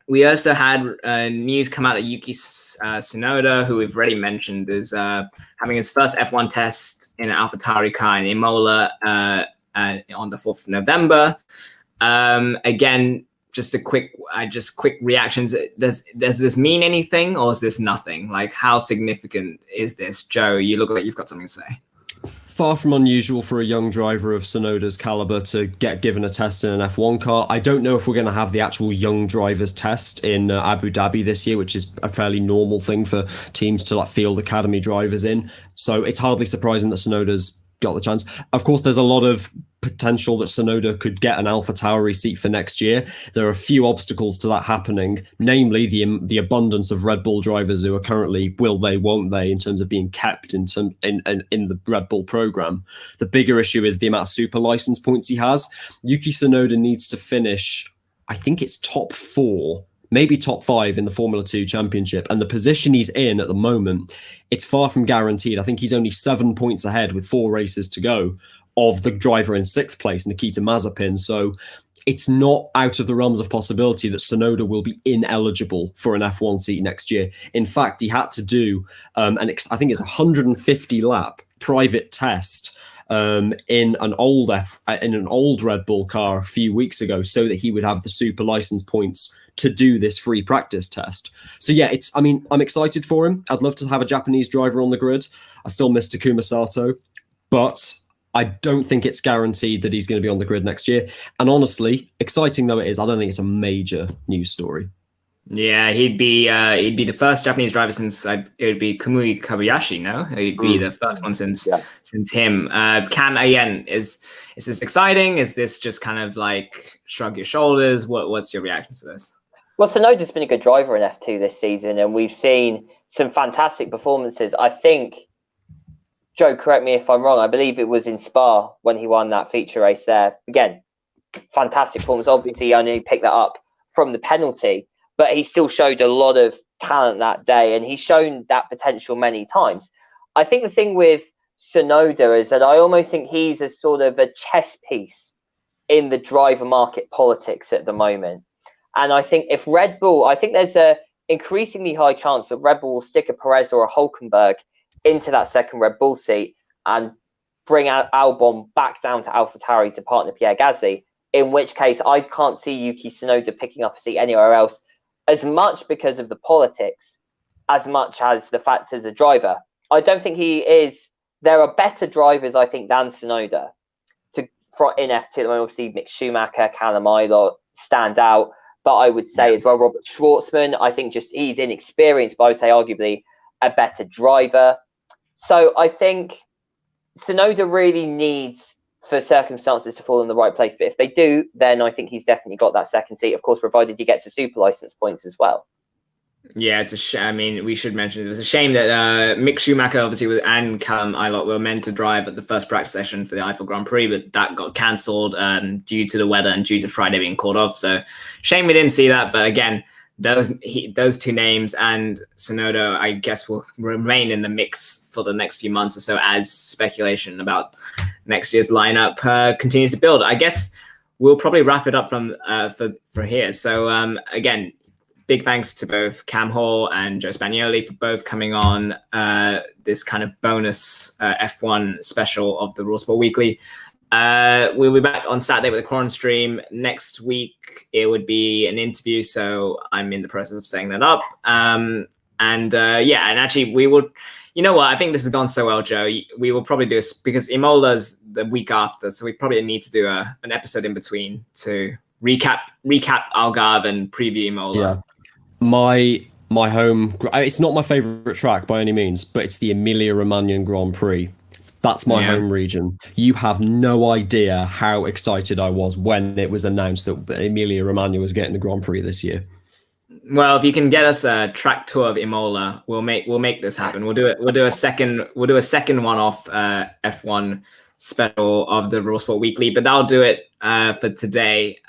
We also had news come out that Yuki Tsunoda, who we've already mentioned, is having his first F1 test in an AlphaTauri car in Imola on the 4th of November. Again, just quick reactions. Does this mean anything, or is this nothing? Like, how significant is this? Joe, you look like you've got something to say. Far from unusual for a young driver of Tsunoda's caliber to get given a test in an F1 car. I don't know if we're going to have the actual young drivers test in Abu Dhabi this year, which is a fairly normal thing for teams to like field academy drivers in. So it's hardly surprising that Tsunoda's got the chance. Of course, there's a lot of potential that Tsunoda could get an AlphaTauri seat for next year. There are a few obstacles to that happening, namely the abundance of Red Bull drivers who are currently will they, won't they, in terms of being kept in the Red Bull program. The bigger issue is the amount of super license points he has. Yuki Tsunoda needs to finish, I think it's top 4, maybe top 5 in the Formula 2 Championship. And the position he's in at the moment, it's far from guaranteed. I think he's only 7 points ahead with 4 races to go of the driver in 6th place, Nikita Mazepin. So it's not out of the realms of possibility that Tsunoda will be ineligible for an F1 seat next year. In fact, he had to do I think it's 150 lap private test in an old Red Bull car a few weeks ago, so that he would have the super license points to do this free practice test. So yeah, I'm excited for him. I'd love to have a Japanese driver on the grid. I still miss Takuma Sato, but I don't think it's guaranteed that he's going to be on the grid next year. And honestly, exciting though it is, I don't think it's a major news story. Yeah, he'd be the first Japanese driver since it would be Kamui Kobayashi. No, he'd be the first one since him. Cam, again, is this exciting? Is this just kind of like shrug your shoulders? What's your reaction to this? Well, Tsunoda's been a good driver in F2 this season, and we've seen some fantastic performances. I think, Joe, correct me if I'm wrong, I believe it was in Spa when he won that feature race there. Again, fantastic performance. Obviously, he only picked that up from the penalty, but he still showed a lot of talent that day, and he's shown that potential many times. I think the thing with Tsunoda is that I almost think he's a sort of a chess piece in the driver market politics at the moment. And I think if Red Bull, I think there's a increasingly high chance that Red Bull will stick a Perez or a Hülkenberg into that second Red Bull seat and bring out Albon back down to AlphaTauri to partner Pierre Gasly, in which case I can't see Yuki Tsunoda picking up a seat anywhere else, as much because of the politics, as much as the fact as a driver. I don't think he is. There are better drivers, I think, than Tsunoda in F2 at the moment. Obviously, Mick Schumacher, Callum Ilott stand out. But I would say as well, Robert Schwartzman, I think just he's inexperienced, but I would say arguably a better driver. So I think Tsunoda really needs for circumstances to fall in the right place. But if they do, then I think he's definitely got that second seat, of course, provided he gets the super license points as well. Yeah, it's a shame. I mean, we should mention it was a shame that Mick Schumacher, obviously, and Callum Ilott were meant to drive at the first practice session for the Eifel Grand Prix, but that got cancelled due to the weather and due to Friday being called off. So, shame we didn't see that. But again, those two names and Tsunoda, I guess, will remain in the mix for the next few months or so as speculation about next year's lineup continues to build. I guess we'll probably wrap it up from for here. So again, big thanks to both Cam Hall and Joe Spagnoli for both coming on this kind of bonus F1 special of the Raw Sport Weekly. We'll be back on Saturday with a Quorum stream. Next week, it would be an interview, so I'm in the process of setting that up. And actually, we would, you know what, I think this has gone so well, Joe. We will probably do this because Imola's the week after, so we probably need to do an episode in between to recap Algarve and preview Imola. Yeah. My home, it's not my favorite track by any means, but it's the Emilia-Romagna Grand Prix. That's my home region. You have no idea how excited I was when it was announced that Emilia-Romagna was getting the Grand Prix this year. Well, if you can get us a track tour of Imola, we'll make this happen. We'll do it. We'll do a second one-off F1 special of the Raw Sport Weekly, but that'll do it for today.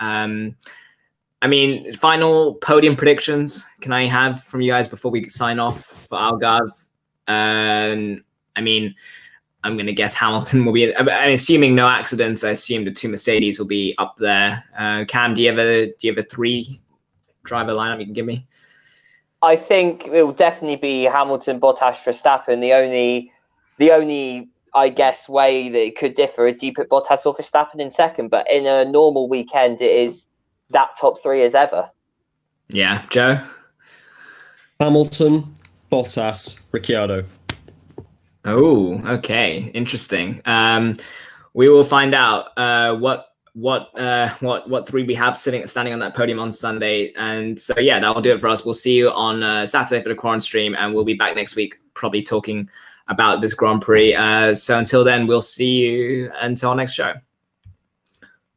Final podium predictions can I have from you guys before we sign off for Algarve? I'm going to guess Hamilton will be. I'm assuming no accidents. I assume the 2 Mercedes will be up there. Cam, do you have a 3-driver lineup you can give me? I think it will definitely be Hamilton, Bottas, Verstappen. The only I guess way that it could differ is do you put Bottas or Verstappen in second? But in a normal weekend, it is that top 3 as ever. Yeah, Joe. Hamilton, Bottas, Ricciardo. Oh, okay, interesting. We will find out what 3 we have standing on that podium on Sunday, and so that will do it for us. We'll see you on Saturday for the Quorum stream, and we'll be back next week, probably talking about this Grand Prix. So until then, we'll see you until our next show.